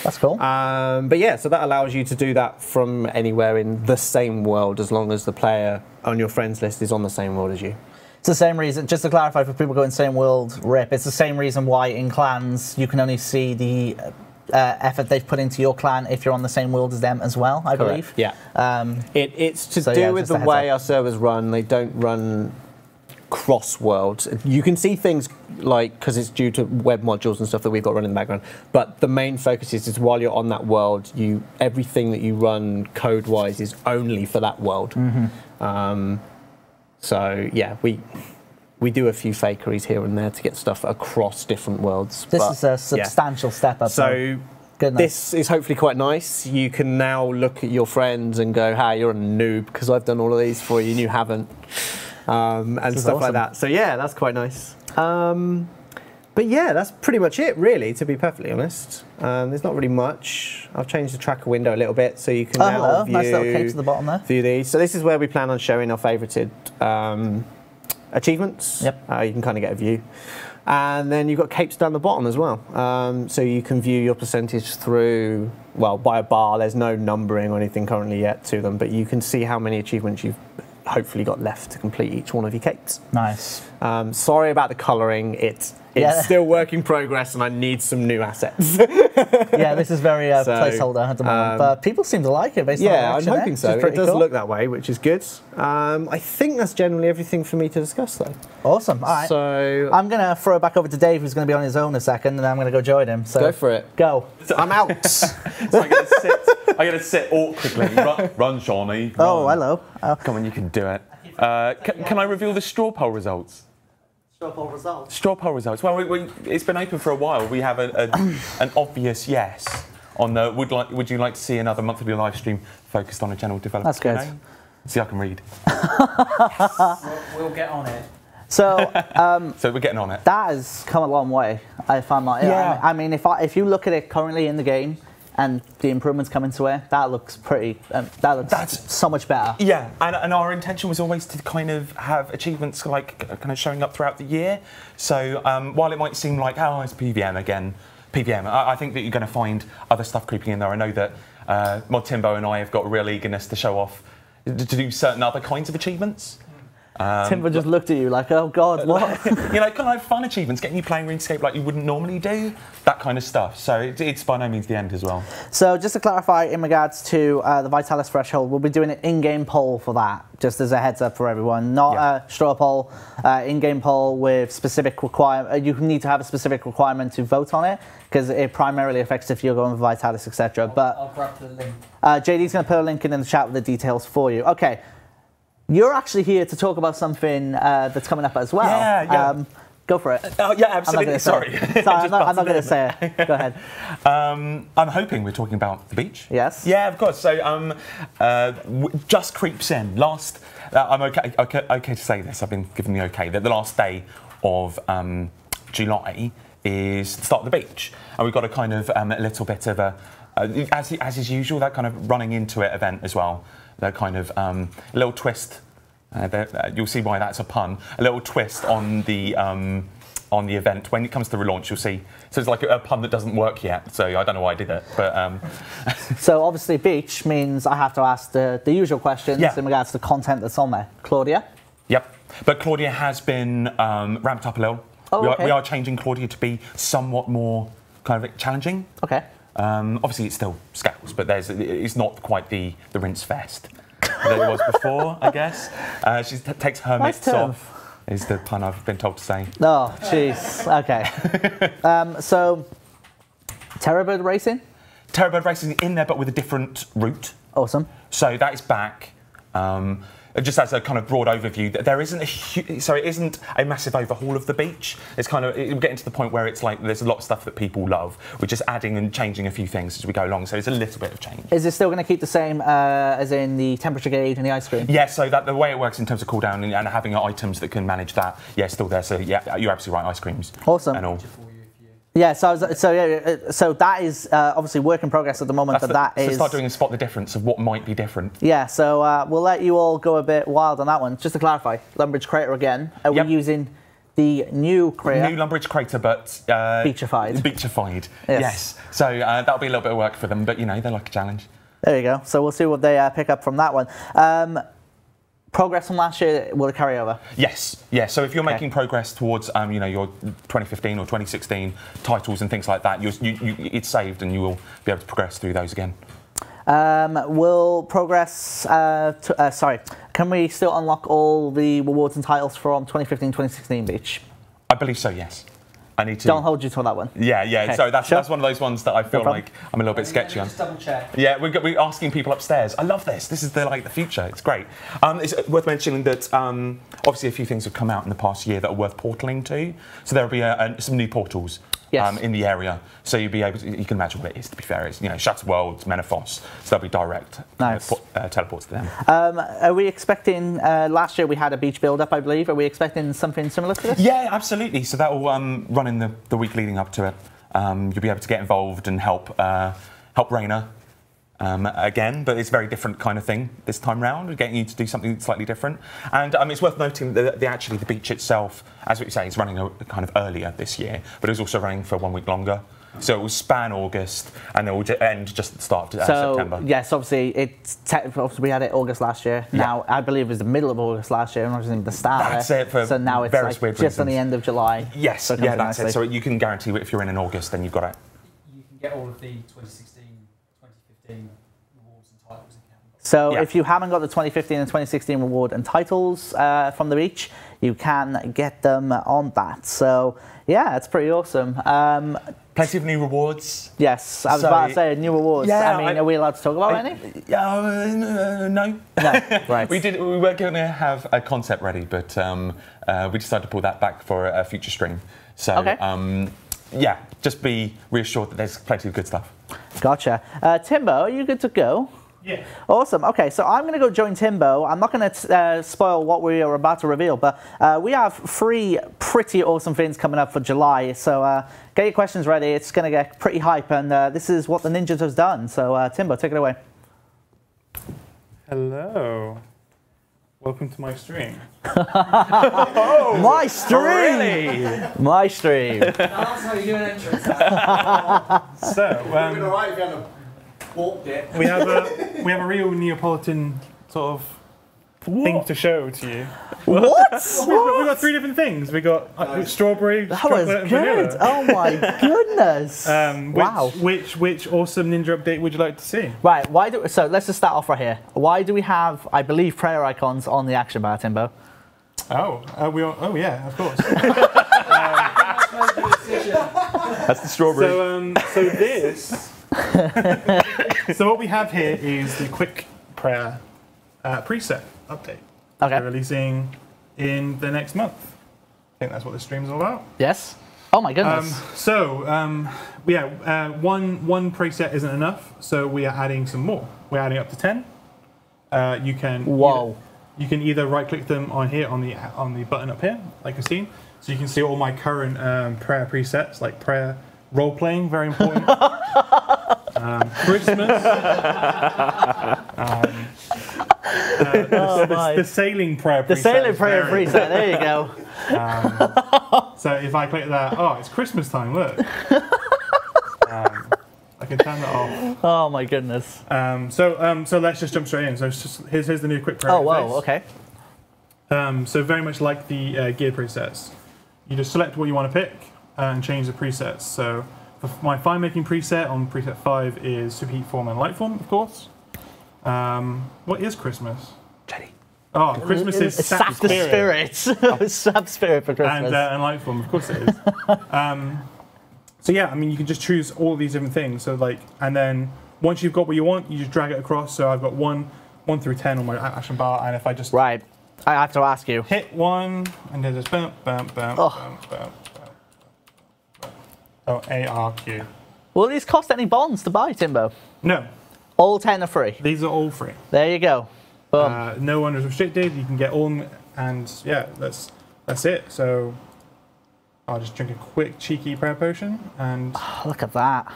That's cool. But yeah, so that allows you to do that from anywhere in the same world, as long as the player on your friends list is on the same world as you. It's the same reason, just to clarify for people going same world rip, it's the same reason why in clans you can only see the effort they've put into your clan if you're on the same world as them as well, I believe. Yeah. It's to do with the way our servers run. They don't run cross worlds. You can see things like, because it's due to web modules and stuff that we've got running in the background, but the main focus is while you're on that world, everything that you run code wise is only for that world. So yeah, we do a few fakeries here and there to get stuff across different worlds. This is a substantial step up. So this is hopefully quite nice. You can now look at your friends and go, "Hey, you're a noob because I've done all of these for you and you haven't," and stuff like that. So yeah, that's quite nice. But yeah, that's pretty much it, really, to be perfectly honest. There's not really much. I've changed the tracker window a little bit so you can now view, nice little cape to the bottom there. View these. So this is where we plan on showing our favorited achievements. Yep. You can kind of get a view. And then you've got capes down the bottom as well. So you can view your percentage through, well, by a bar. There's no numbering or anything currently yet to them, but you can see how many achievements you've hopefully got left to complete each one of your capes. Nice. Sorry about the colouring. It's still work in progress, and I need some new assets. Yeah, this is very placeholder at the moment, but people seem to like it based on the I'm hoping so. It does cool. look that way, which is good. I think that's generally everything for me to discuss, though. Awesome. All right. So I'm going to throw it back over to Dave, who's going to be on his own in a second, and then I'm going to go join him. So go for it. Go. I'm out. So I'm going to sit awkwardly. Run, Shawnee. Run. Oh, hello. Come on, you can do it. Can I reveal the straw poll results? Straw poll results? Straw poll results. Well, it's been open for a while. We have an obvious yes on the would you like to see another monthly live stream focused on a general development? That's good. See, I can read. We'll get on it. So, so we're getting on it. That has come a long way, if I'm not. Yeah. I mean, if you look at it currently in the game, and the improvements coming to it, that looks pretty. That's so much better. Yeah, and our intention was always to kind of have achievements like kind of showing up throughout the year. So while it might seem like, oh, it's PVM again, I think that you're going to find other stuff creeping in there. I know that Mod Timbo and I have got a real eagerness to show off, to do certain other kinds of achievements. Timber just looked at you like, oh God, what? You know, kind of fun achievements, getting you playing RuneScape like you wouldn't normally do, that kind of stuff. So it's by no means the end as well. So just to clarify, in regards to the Vitalis threshold, we'll be doing an in-game poll for that, just as a heads up for everyone. Not a straw poll, in-game poll with specific requirement. You need to have a specific requirement to vote on it, because it primarily affects if you're going with Vitalis, etc. But I'll grab the link. JD's going to put a link in the chat with the details for you. Okay. You're actually here to talk about something that's coming up as well. Yeah. Go for it. Oh, yeah, absolutely. Sorry. I'm not going to say it. Go ahead. I'm hoping we're talking about the beach. Yes. Yeah, of course. So just creeps in. I'm okay to say this. I've been given the okay that the last day of July is the start of the beach, and we've got a kind of a little bit of a, as is usual, that kind of running into it event as well. That kind of little twist. You'll see why that's a pun. A little twist on the event. When it comes to relaunch, you'll see. So it's like a pun that doesn't work yet. So I don't know why I did it, but. So obviously, beach means I have to ask the usual questions in regards to the content that's on there. Claudia. Yep, but Claudia has been ramped up a little. Oh, okay. We are changing Claudia to be somewhat more kind of challenging. Okay. Obviously, it's still scales, but it's not quite the rinse fest that it was before, I guess. She takes her mitts off, is the pun I've been told to say. Oh, jeez. Okay. So, Terrorbird Racing? Terrorbird Racing in there, but with a different route. Awesome. So that is back. Just as a kind of broad overview, there isn't it isn't a massive overhaul of the beach. It's kind of getting to the point where it's like there's a lot of stuff that people love. We're just adding and changing a few things as we go along. So it's a little bit of change. Is it still going to keep the same as in the temperature gauge and the ice cream? Yeah. So that the way it works in terms of cooldown and having items that can manage that, yeah, still there. So yeah, you're absolutely right. Ice creams. Awesome. And all. Yeah, so that is obviously work in progress at the moment, So start doing and spot the difference of what might be different. Yeah, so we'll let you all go a bit wild on that one. Just to clarify, Lumbridge Crater again. Are we using the new crater? New Lumbridge Crater, but beachified. Beachified. Yes. So that'll be a little bit of work for them, but you know they like a challenge. There you go. So we'll see what they pick up from that one. Progress from last year, will it carry over? Yes, yeah. So if you're making progress towards, your 2015 or 2016 titles and things like that, it's saved and you will be able to progress through those again. Will progress? Can we still unlock all the rewards and titles from 2015-2016 Beach? I believe so. Yes. I need to. Don't hold you to that one. Yeah. Okay. So that's one of those ones that I feel like I'm a little bit sketchy on. Just double check. Yeah, we're asking people upstairs. I love this. This is the future. It's great. It's worth mentioning that obviously a few things have come out in the past year that are worth portaling to. So there'll be some new portals Yes. in the area, so you'll be able to, you can imagine what it is, to be fair. It's, you know, Shattered Worlds, Menaphos, so they'll be direct Nice. teleports to them. Are we expecting, last year we had a beach build-up, I believe. Are we expecting something similar to this? Yeah, absolutely. So that will run in the week leading up to it. You'll be able to get involved and help Raina again, but it's a very different kind of thing this time round, getting you to do something slightly different. And it's worth noting that actually the beach itself, as what you say, is running kind of earlier this year, but it's also running for 1 week longer. So it will span August and it will end just at the start of September. Yes, obviously, obviously we had it August last year. Yeah. Now, I believe it was the middle of August last year, not even the start That's of it for so now it's various like weird just reasons. on the end of July. Yes, So it yeah, comes in that's nicely. it. So you can guarantee if you're in August, then you've got it. You can get all of the 2016, 2015 rewards and titles if you haven't got them. So Yeah. if you haven't got the 2015 and 2016 reward and titles from the beach, you can get them on that. So yeah, it's pretty awesome. Plenty of new rewards. Yes, I was So- about to say new rewards. Yeah, I mean, are we allowed to talk about any? No. No, right. We were going to have a concept ready, but we decided to pull that back for a future stream. So Okay. yeah, just be reassured that there's plenty of good stuff. Gotcha. Timbo, are you good to go? Yeah. Awesome. Okay, so I'm going to go join Timbo. I'm not going to spoil what we are about to reveal, but we have 3 pretty awesome things coming up for July. So get your questions ready. It's going to get pretty hype, and this is what the Ninjas has done. So Timbo, take it away. Hello. Welcome to my stream. My stream! Really? My stream. That's how you do an entrance. So, alright if you hadn't walked it. we have a real Neapolitan sort of thing to show to you. What? We've got 3 different things. We got strawberry, That chocolate, was and good. vanilla. Oh my goodness. Wow. Which awesome ninja update would you like to see? Right, so let's just start off right here. Why do we have, I believe, prayer icons on the action bar, Timbo? Oh, yeah, of course. That's the strawberry. So this. So what we have here is the quick prayer preset update. Okay. We're releasing in the next month. I think that's what this stream's all about. Yes? Oh my goodness. One preset isn't enough, so we are adding some more. We're adding up to 10. You can Whoa. you can either right-click them on here on the button up here, like you've seen, so you can see all my current prayer presets, like prayer role-playing, very important. Christmas. The sailing prayer preset. The sailing is prayer very- preset, there you go. So if I click that, oh, it's Christmas time, look. I can turn that off. Oh my goodness. So let's just jump straight in. So it's just, here's the new quick prayer Oh, interface. whoa, okay. So very much like the gear presets. You just select what you want to pick and change the presets. So for my fire making preset on preset 5 is superheat form and light form, of course. What is Christmas? Jenny. Oh, Christmas is sap the spirit. spirit. Sap spirit for Christmas. And light form, of course it is. So yeah, I mean, you can just choose all these different things. So like, and then once you've got what you want, you just drag it across. So I've got 1 through 10 on my action bar, and if I just Right. I have to ask you. hit 1, and then just bump, bump, bump, Oh. bump, bump, bump. Oh, ARQ. Will these cost any bonds to buy, Timbo? No, All 10 are free. these are all free. There you go. Boom. No one is restricted. You can get all, and yeah, that's it. So I'll just drink a quick cheeky prayer potion, and Look at that.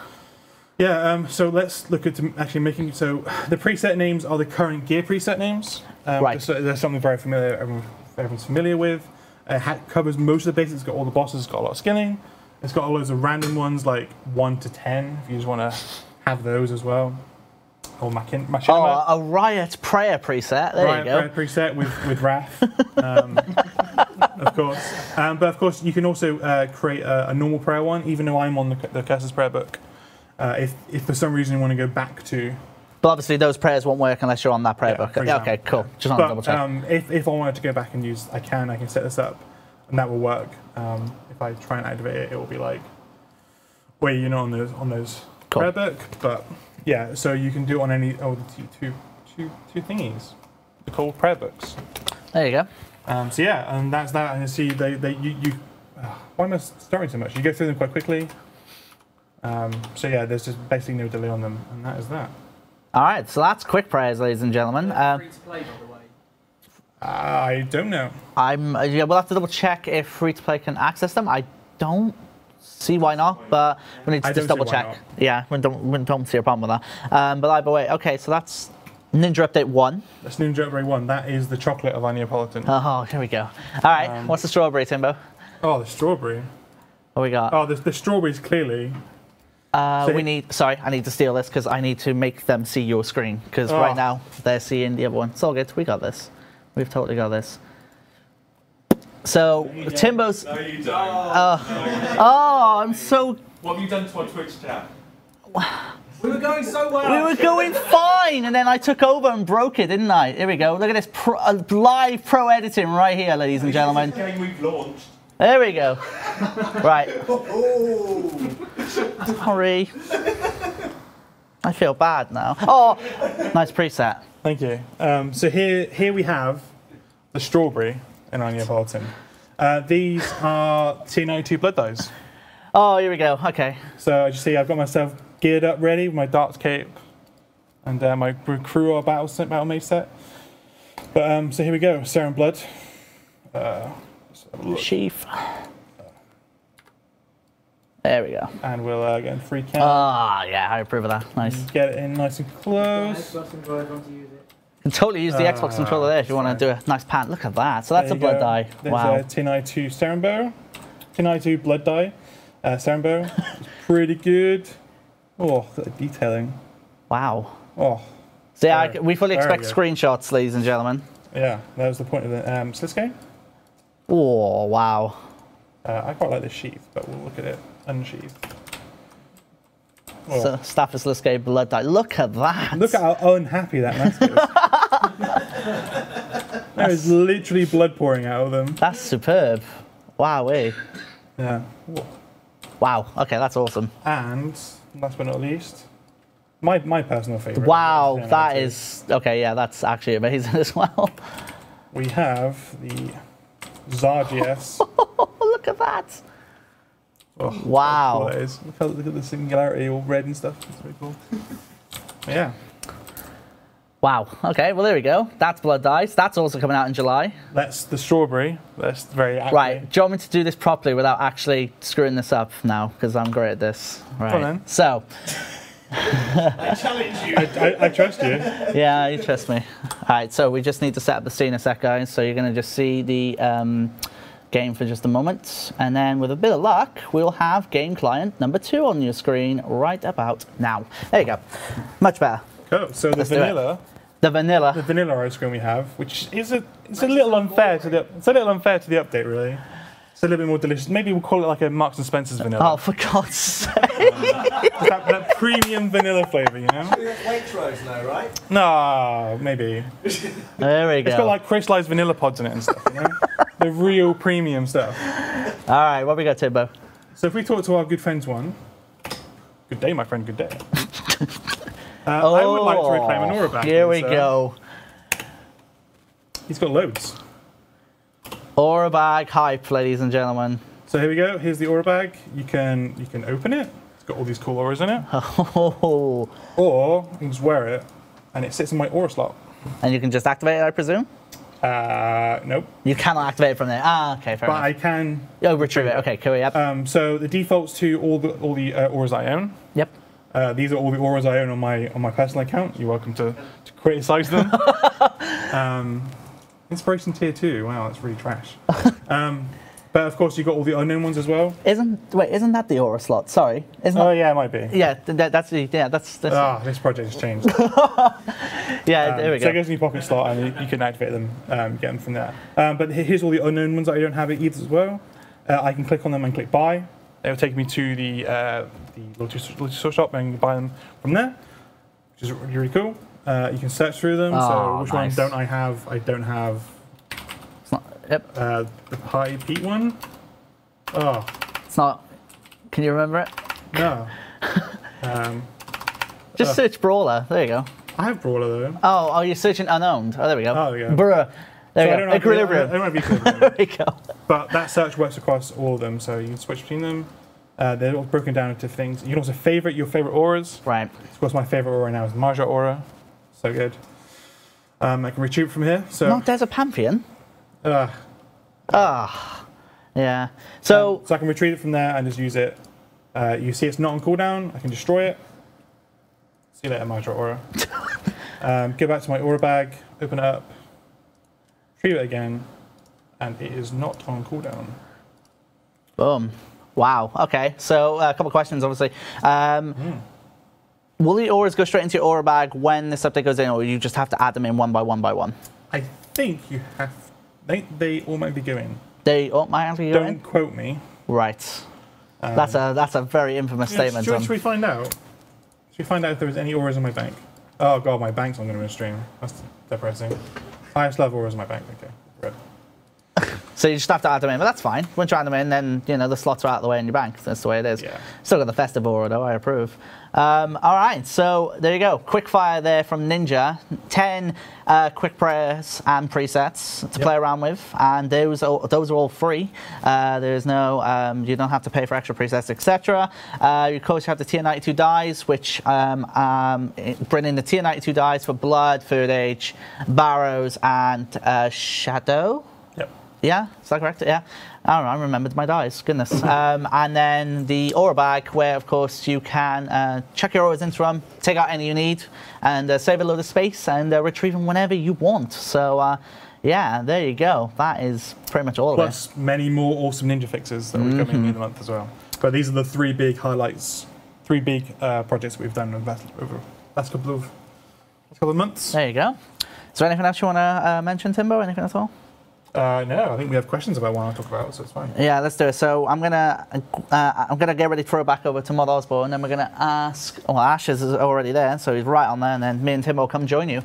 yeah. So let's look at actually making. So the preset names are the current gear preset names. Right. So there's something very familiar. Everyone's familiar with. It covers most of the basics. It's got all the bosses. It's got a lot of skilling. It's got loads of random ones like 1 to 10. If you just want to have those as well. Or Machinima. Oh, a Riot prayer preset. There you go. Right, preset with Wrath, of course. But of course, you can also create a normal prayer one, even though I'm on the Curse's prayer book. If for some reason you want to go back to, But obviously those prayers won't work unless you're on that prayer Yeah, book. for Yeah, example. okay, cool. Just want to double but check. if I wanted to go back and use, I can set this up, and that will work. If I try and activate it, it will be like, wait, you're not on those Cool. prayer book, but yeah. So you can do it on any the two thingies, the called prayer books. There you go. So yeah, and that's that. And you see, you Why am I starting so much? You go through them quite quickly. So yeah, there's just basically no delay on them, and that is that. All right, so that's quick prayers, ladies and gentlemen. Free to play, by the way. I don't know. Yeah, we'll have to double check if free to play can access them. I don't see why not, but we need to just double check. Yeah, we don't see a problem with that. But either way, okay, so that's Ninja Update 1. That's Ninja Update 1. That is the chocolate of our Neapolitan. Oh, here we go. All right, what's the strawberry, Timbo? Oh, the strawberry. What we got? Oh, the strawberries clearly. We need. Sorry, I need to steal this because I need to make them see your screen because right now they're seeing the other one. It's all good. We got this. We've totally got this. So Timbo's. No, you don't. I'm so. What have you done to our Twitch chat? We were going so well. We were going fine, and then I took over and broke it, didn't I? Here we go. Look at this live pro editing right here, ladies and gentlemen. This is the game we've launched. There we go. Right. Sorry. I feel bad now. Oh, nice preset. Thank you. So here we have the strawberry in our Neapolitan. These are T92 blood dyes. Oh, here we go. Okay. So as you see, I've got myself geared up ready with my darts cape and my crew battle mage set. But so here we go, Serum Blood. Sheath. There we go. And we'll get in free count. Ah, yeah, I approve of that. Nice. Get it in nice and close. You can totally use the Xbox controller there if you want to do a nice pan. Look at that. So that's a blood dye. There's wow. a T92 Serum Bow. T92 blood dye. Serum Bow. It's pretty good. Oh, the detailing. Wow. Oh. So yeah, we fully expect screenshots, ladies and gentlemen. Yeah, that was the point of the Sliske. Oh, wow. I quite like the sheath, but we'll look at it unsheathed. So, Staff is Sliske blood dye. Look at that. Look at how unhappy that mask is. There is literally blood pouring out of them. That's superb. Wow-y. Yeah. Wow. Okay, that's awesome. And last but not least, my personal favourite. Wow, that is... Okay, yeah, that's actually amazing as well. We have the Zargius. Look at that. Oh, wow. Cool that is. Look at the singularity, all red and stuff. It's very cool. Yeah. Wow. Okay, well, there we go. That's blood dyes. That's also coming out in July. That's the strawberry. That's very accurate. Right. Do you want me to do this properly without actually screwing this up now? Because I'm great at this. Right. Come on, then. So... I challenge you. I trust you. Yeah, you trust me. All right, so we just need to set up the scene a sec, guys. So you're going to just see the game for just a moment. And then with a bit of luck, we'll have game client number 2 on your screen right about now. There you go. Much better. Cool. So the vanilla ice cream we have, which is it's a little unfair to the update, really. It's a little bit more delicious. Maybe we'll call it like a Marks and Spencer's vanilla. Oh, for God's sake! that premium vanilla flavour, you know. Waitrose now, right? No, maybe. There we go. It's got like crystallized vanilla pods in it and stuff, you know. The real premium stuff. All right, what we got, Timbo? So if we talk to our good friends one, good day, my friend, good day. I would like to reclaim an aura back. Here we go. He's got loads. Aura bag hype, ladies and gentlemen. So here we go. Here's the aura bag. You can open it. It's got all these cool auras in it. Oh. Or you can just wear it, and it sits in my aura slot. And you can just activate it, I presume? Nope. You cannot activate it from there. Ah, okay, fair enough. But I can. Oh, retrieve it. Okay, cool. Yep. So the defaults to all the auras I own. Yep. These are all the auras I own on my personal account. You're welcome to criticise them. Inspiration tier 2. Wow, that's really trash. But of course, you've got all the unknown ones as well. Isn't that the aura slot? Sorry. Oh yeah, it might be. Yeah, that's. This project has changed. Yeah, there we go. So it goes in your pocket slot, and you can activate them, get them from there. But here's all the unknown ones that I don't have either as well. I can click on them and click buy. It will take me to the logistics shop and buy them from there, which is really cool. You can search through them. So which one don't I have? I don't have. It's not. Yep. The Party Pete one. Oh. It's not. Can you remember it? No. Just search Brawler. There you go. I have Brawler though. Oh, you're searching unowned. Oh, there we go. Oh, there we go. Bruh. There So you I go. don't have Equilibrium. I don't have equilibrium. There you go. But that search works across all of them, so you can switch between them. They're all broken down into things. You can also favorite your favorite auras. Right. Of course, my favorite aura now is the Magister aura. So good. I can retrieve from here. So, No, there's a Pantheon. uh, Yeah. So, so I can retrieve it from there and just use it. You see it's not on cooldown. I can destroy it. See you later, Magister aura. Go back to my aura bag, open it up, retrieve it again, and it is not on cooldown. boom. Wow. Okay. So, a couple of questions, obviously. Will the auras go straight into your aura bag when this update goes in, or you just have to add them in one by one by one? I think you have. They all might be going. They might actually go Don't in? quote me. Right. That's a very infamous statement. Should we find out? Should we find out if there was any auras in my bank? Oh god, my bank's not going to stream. That's depressing. Highest level auras in my bank. Okay, red. So you just have to add them in, but that's fine. Once you add them in, then the slots are out of the way in your bank. That's the way it is. Yeah. Still got the festive aura though. I approve. All right, so there you go. Quick fire there from Ninja. 10 quick prayers and presets to play around with, and those are all free. There's no you don't have to pay for extra presets, etc. Of course, you have the tier 92 dies, which bring in the tier 92 dies for Blood, Third Age, Barrows, and Shadow. Yeah, is that correct? Yeah. I don't know, I remembered my dice, goodness. And then the aura bag, where of course you can chuck your auras into them, take out any you need, and save a load of space and retrieve them whenever you want. So yeah, there you go. That is pretty much all of it. Plus many more awesome ninja fixes that will be coming in the month as well. But these are the three big highlights, three big projects we've done over the last couple of months. There you go. Is there anything else you want to mention, Timbo? Anything at all? No, I think we have questions about what I want to talk about, so it's fine. Yeah, let's do it. So I'm gonna get ready to throw it back over to Mod Osborne, and then we're gonna ask. Well, Ash is already there, so he's right on there, and then me and Tim will come join you.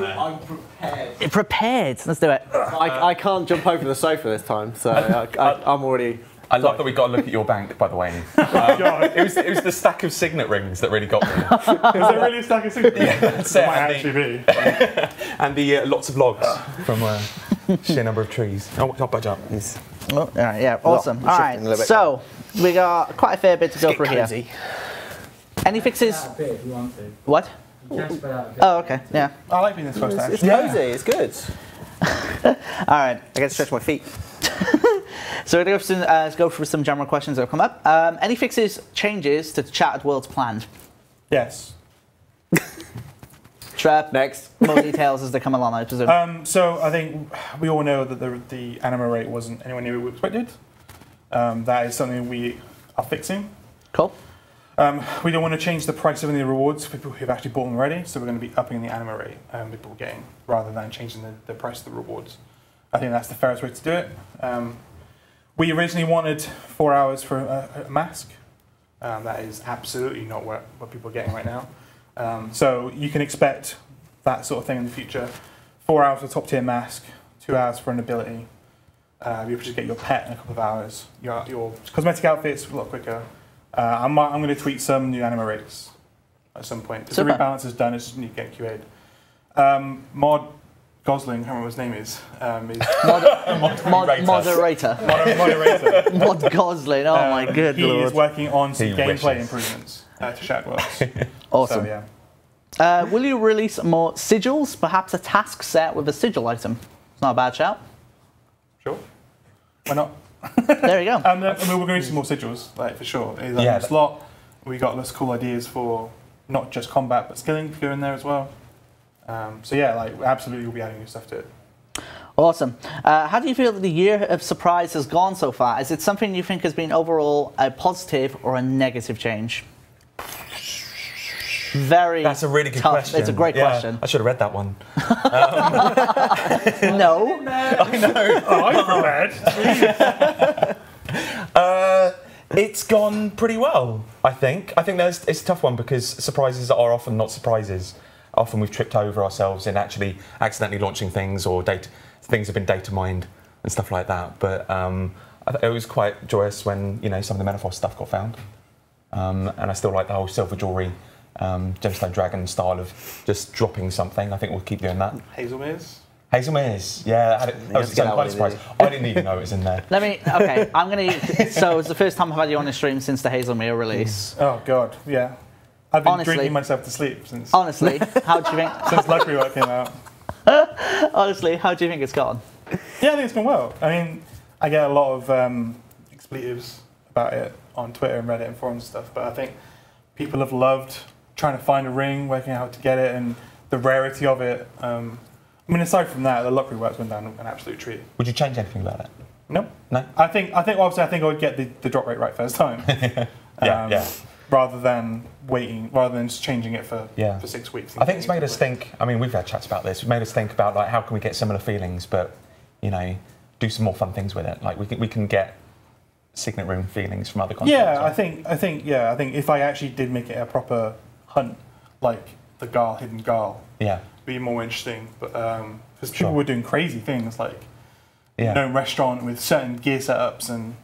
I'm prepared. Prepared. Let's do it. I can't jump over the sofa this time, so I'm already. I love that we got to look at your bank, by the way. It was the stack of signet rings that really got me. Is there really a stack of secrets? Yeah, that's it. Might actually be. And the lots of logs from sheer number of trees. Oh, not budge up. Oh, all right, yeah, awesome. All right, so we got quite a fair bit to go through here. Any fixes? What? Oh, okay, yeah. I like being this close to It's cozy. It's good. All right. I get to stretch my feet. So we're going to go through some general questions that have come up. Any fixes, changes to Chattered Worlds planned? Yes. Trap. Next. More details as they come along, I presume. So I think we all know that the anime rate wasn't anywhere near what we expected. That is something we are fixing. Cool. We don't want to change the price of any of the rewards for people who've actually bought them already, so we're going to be upping the anime rate people are getting, rather than changing the price of the rewards. I think that's the fairest way to do it. We originally wanted 4 hours for a mask. That is absolutely not what people are getting right now. So you can expect that sort of thing in the future. 4 hours for a top tier mask, 2 hours for an ability. You just get your pet in a couple of hours. Your cosmetic outfits a lot quicker. I'm going to tweet some new anime rates at some point. If the rebalance is done, it's just need to get QA'd. Mod Gosling, I can't remember what his name is. Moderator. Moderator. Mod Gosling, oh my good he lord. is working on some He gameplay wishes. improvements to Shattered Worlds. Awesome. So, yeah. Will you release more sigils, perhaps a task set with a sigil item? It's not a bad shout. Sure. Why not? There you go. I mean, we're going to do some more sigils, like for sure. It's Yeah, a slot. We got lots of cool ideas for not just combat but skilling to go in there as well. So yeah, like absolutely, we'll be adding new stuff to it. Awesome. How do you feel that the year of surprise has gone so far? Is it something you think has been overall a positive or a negative change? Very. That's a really good tough. question. It's a great question. I should have read that one. No. I know. I'm prepared. It's gone pretty well, I think. I think it's a tough one because surprises are often not surprises. Often we've tripped over ourselves in actually accidentally launching things, or things have been data mined and stuff like that. But it was quite joyous when some of the Menaphos stuff got found, and I still like the whole silver jewelry, gemstone dragon style of just dropping something. I think we'll keep doing that. Hazelmere's. Hazelmere's, yeah, that was quite a surprise. I didn't even know it was in there. Okay, I'm going to... So it's the first time I've had you on the stream since the Hazelmere release. Oh, God, yeah. I've been Honestly, drinking myself to sleep since... Honestly, how do you think... Since Lucky Work came out. Honestly, how do you think it's gone? Yeah, I think it's gone well. I mean, I get a lot of expletives about it on Twitter and Reddit and forums and stuff, but I think people have loved trying to find a ring, working out how to get it, and the rarity of it. I mean, aside from that, the luck rework's gone down an absolute treat. Would you change anything about it? No. No? I think obviously I would get the drop rate right first time. Yeah. Rather than just changing it for 6 weeks. I think it's made us think, I mean, we've had chats about this, it's made us think about like how can we get similar feelings, but, you know, do some more fun things with it. Like we can get signet room feelings from other content. Yeah, I think if I actually did make it a proper hunt, like the hidden Garl, be more interesting. But because people were doing crazy things like no restaurant with certain gear setups and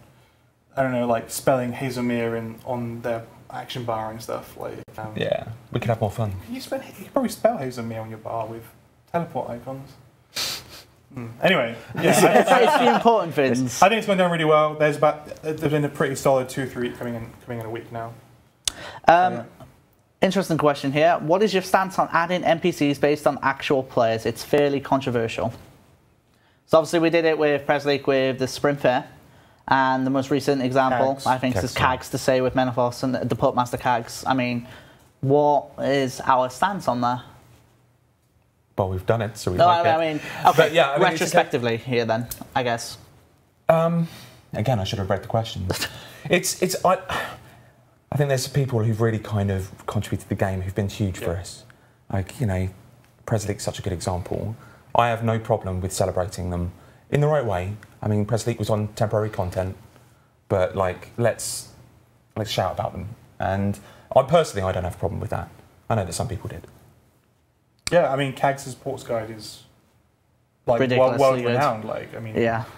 I don't know, like spelling Hazelmere on their action bar and stuff. Like we could have more fun. You could probably spell Hazelmere on your bar with teleport icons. Anyway, it's the important things. I think it's going down really well. There's been a pretty solid 2-3 coming in a week now. Interesting question here. What is your stance on adding NPCs based on actual players? It's fairly controversial. So obviously we did it with Press League with the Sprint Fair, and the most recent example I think is Kags to say with Menaphos and the Putmaster Kags. I mean, what is our stance on that? Well, we've done it, so we I mean, okay, but retrospectively here then, I guess. Again, I should have read the questions. I think there's people who've really kind of contributed to the game who've been huge for us. Like, you know, Press League's such a good example. I have no problem with celebrating them in the right way. I mean, Press League was on temporary content, but like, let's shout about them. And I personally don't have a problem with that. I know that some people did. Yeah, I mean, Kags' Ports Guide is like ridiculously world-renowned. Like, I mean,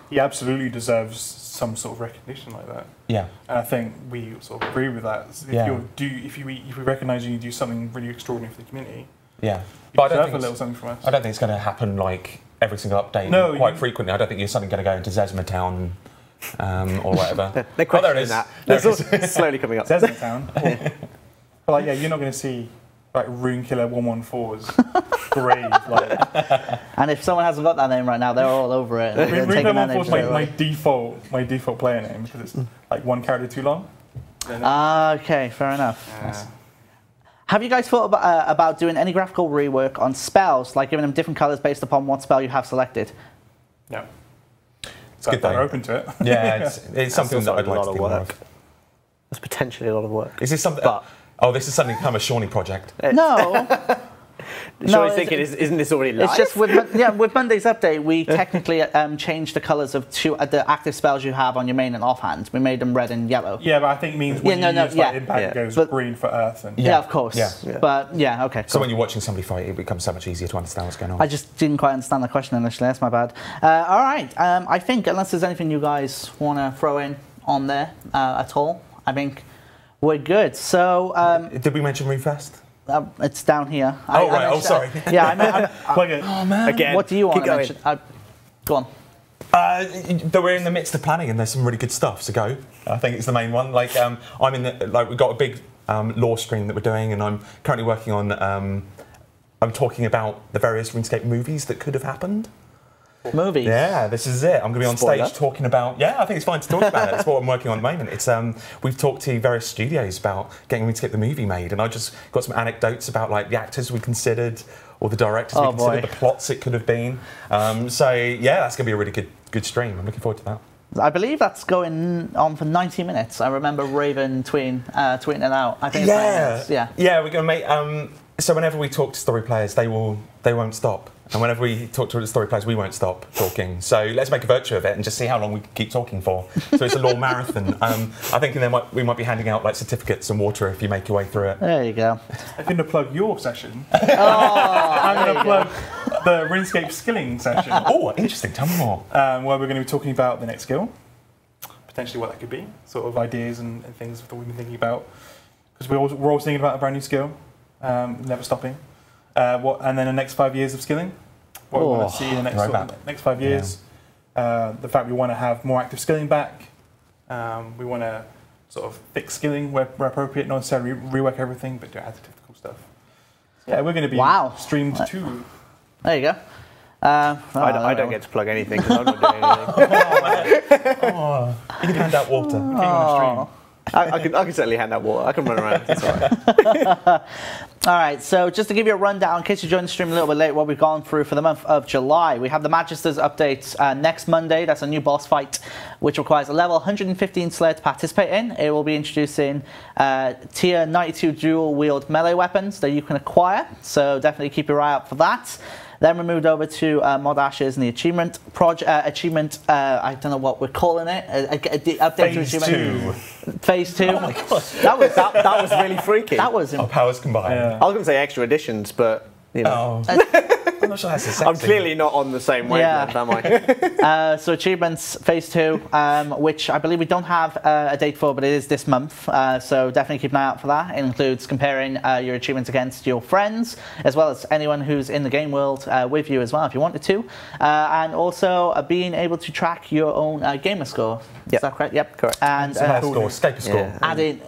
he absolutely deserves some sort of recognition like that. Yeah, and I think we sort of agree with that. If we recognise you do something really extraordinary for the community, but I don't think a little something from us. I don't think it's going to happen like every single update. Quite frequently. I don't think you're suddenly going to go into Zesma Town or whatever. They're questioning that. It's slowly coming up. Zesma Town. But like, you're not going to see like Runekiller 114's grave. Like. And if someone hasn't got that name right now, they're all over it. Runekiller 114 is my default player name because it's like one character too long. Okay, fair enough. Have you guys thought about doing any graphical rework on spells, like giving them different colours based upon what spell you have selected? No. It's good they're open to it. Yeah, it's something that I'd like to do more of. That's potentially a lot of work. Is this something? This is suddenly become a Shawnee project. No. Shawnee's thinking, isn't this already live? It's just with Monday's update, we technically changed the colours of the active spells you have on your main and offhand. We made them red and yellow. Yeah, but I think means when you use impact, it goes green for Earth. And of course. Yeah. But okay. So when you're watching somebody fight, it becomes so much easier to understand what's going on. I just didn't quite understand the question initially. That's my bad. All right. I think unless there's anything you guys want to throw in on there at all, I think we're good. So did we mention RuneFest? It's down here. Sorry. Plug it. Oh man. Again. What do you want to mention? Go on. We're in the midst of planning, and there's some really good stuff. So go. I think it's the main one. Like I'm in the we've got a big lore stream that we're doing, and I'm currently working on. I'm talking about the various RuneScape movies that could have happened. Movies. Yeah, this is it. I'm going to be on stage talking about. Yeah, I think it's fine to talk about it. It's what I'm working on at the moment. It's we've talked to various studios about getting RuneScape the movie made, and I just got some anecdotes about like the actors we considered or the directors we considered, the plots it could have been. So yeah, that's going to be a really good stream. I'm looking forward to that. I believe that's going on for 90 minutes. I remember Raven tweeting it out. I think it's 90 minutes. Yeah, we're going to make. So whenever we talk to story players, they won't stop. And whenever we talk to the story players, we won't stop talking. So let's make a virtue of it and just see how long we can keep talking for. So it's a lore marathon. I think we might be handing out like certificates and water if you make your way through it. There you go. I'm going to plug your session. I'm going to plug the RuneScape skilling session. Oh, interesting. Tell me more. Where we're going to be talking about the next skill, potentially what that could be, sort of ideas and things that we've been thinking about. Because we're always thinking about a brand new skill, never stopping. And then the next 5 years of skilling, what we want to see in the next 5 years. The fact we want to have more active skilling back. We want to sort of fix skilling where appropriate, not necessarily rework everything, but do add technical stuff. So yeah, we're going to be streamed too. There you go. I don't get to plug anything because I'm not doing anything. You can hand out water. I can certainly hand out water. I can run around. It's all right. All right, so just to give you a rundown, in case you joined the stream a little bit late, what we've gone through for the month of July. We have the Magister's update next Monday. That's a new boss fight, which requires a level 115 Slayer to participate in. It will be introducing tier 92 dual-wield melee weapons that you can acquire, so definitely keep your eye out for that. Then we moved over to Mod Ashes and the achievement project. I don't know what we're calling it. The update to achievement. Phase 2. Oh my god, that was really freaky. That was. Our powers combined. I was going to say extra editions, but you know. I'm not sure that's the same. I'm clearly not on the same wavelength, am I? So achievements phase 2, which I believe we don't have a date for, but it is this month. So definitely keep an eye out for that. It includes comparing your achievements against your friends, as well as anyone who's in the game world with you as well, if you wanted to. And also being able to track your own gamer score. Is that correct? Yep, correct. And Scape score. Yeah. Adding,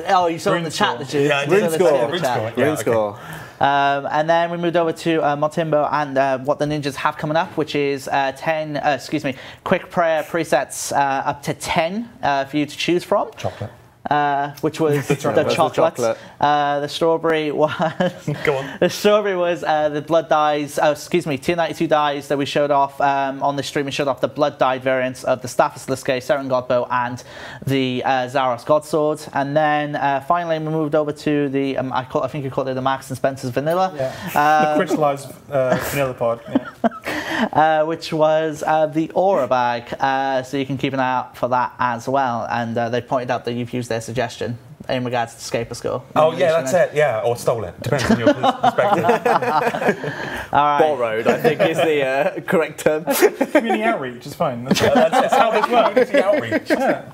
oh, you saw in the chat that you. Yeah, RuneScape. And then we moved over to Motimbo and what the ninjas have coming up, which is quick prayer presets up to 10 for you to choose from. Chocolate. Which was the chocolate. The strawberry was Go on. The strawberry was the blood dyes. Tier 92 dyes that we showed off on the stream. We showed off the blood dyed variants of the Staff of Sliske, Seren Godbow, and the Zaros Godsword. And then finally we moved over to the I think you called it the Marks and Spencer's vanilla. The crystallized vanilla pod. Yeah. Which was the aura bag, so you can keep an eye out for that as well. And they pointed out that you've used their suggestion in regards to Scaper score. Oh yeah, that's it. Yeah, or stole it. Depends on your perspective. All right. Borrowed, I think, is the correct term. Community outreach is fine. That's how this works. Community outreach. Yeah.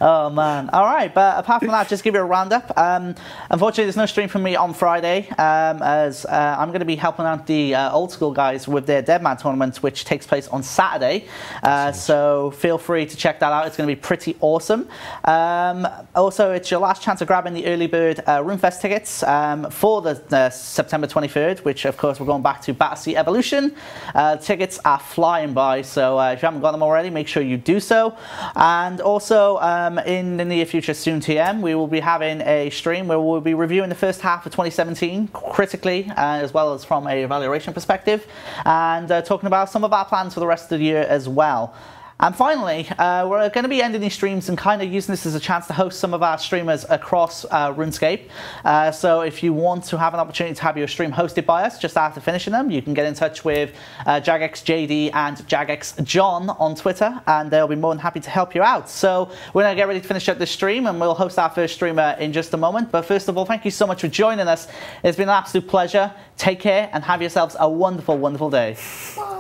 Oh man. All right, but apart from that, just give you a roundup. Unfortunately, there's no stream from me on Friday, as I'm going to be helping out the old school guys with their Deadman tournament, which takes place on Saturday. So feel free to check that out. It's going to be pretty awesome. Also, it's your last chance of grabbing the early bird RuneFest tickets for the September 23rd, which of course we're going back to Battersea Evolution. Tickets are flying by, so if you haven't got them already, make sure you do so. And also, in the near future, soon TM, we will be having a stream where we'll be reviewing the first half of 2017 critically, as well as from a evaluation perspective, and talking about some of our plans for the rest of the year as well. And finally, we're going to be ending these streams and kind of using this as a chance to host some of our streamers across RuneScape. So if you want to have an opportunity to have your stream hosted by us just after finishing them, you can get in touch with JagXJD and JagXJohn on Twitter, and they'll be more than happy to help you out. So we're going to get ready to finish up this stream, and we'll host our first streamer in just a moment. But first of all, thank you so much for joining us. It's been an absolute pleasure. Take care and have yourselves a wonderful, wonderful day. Bye.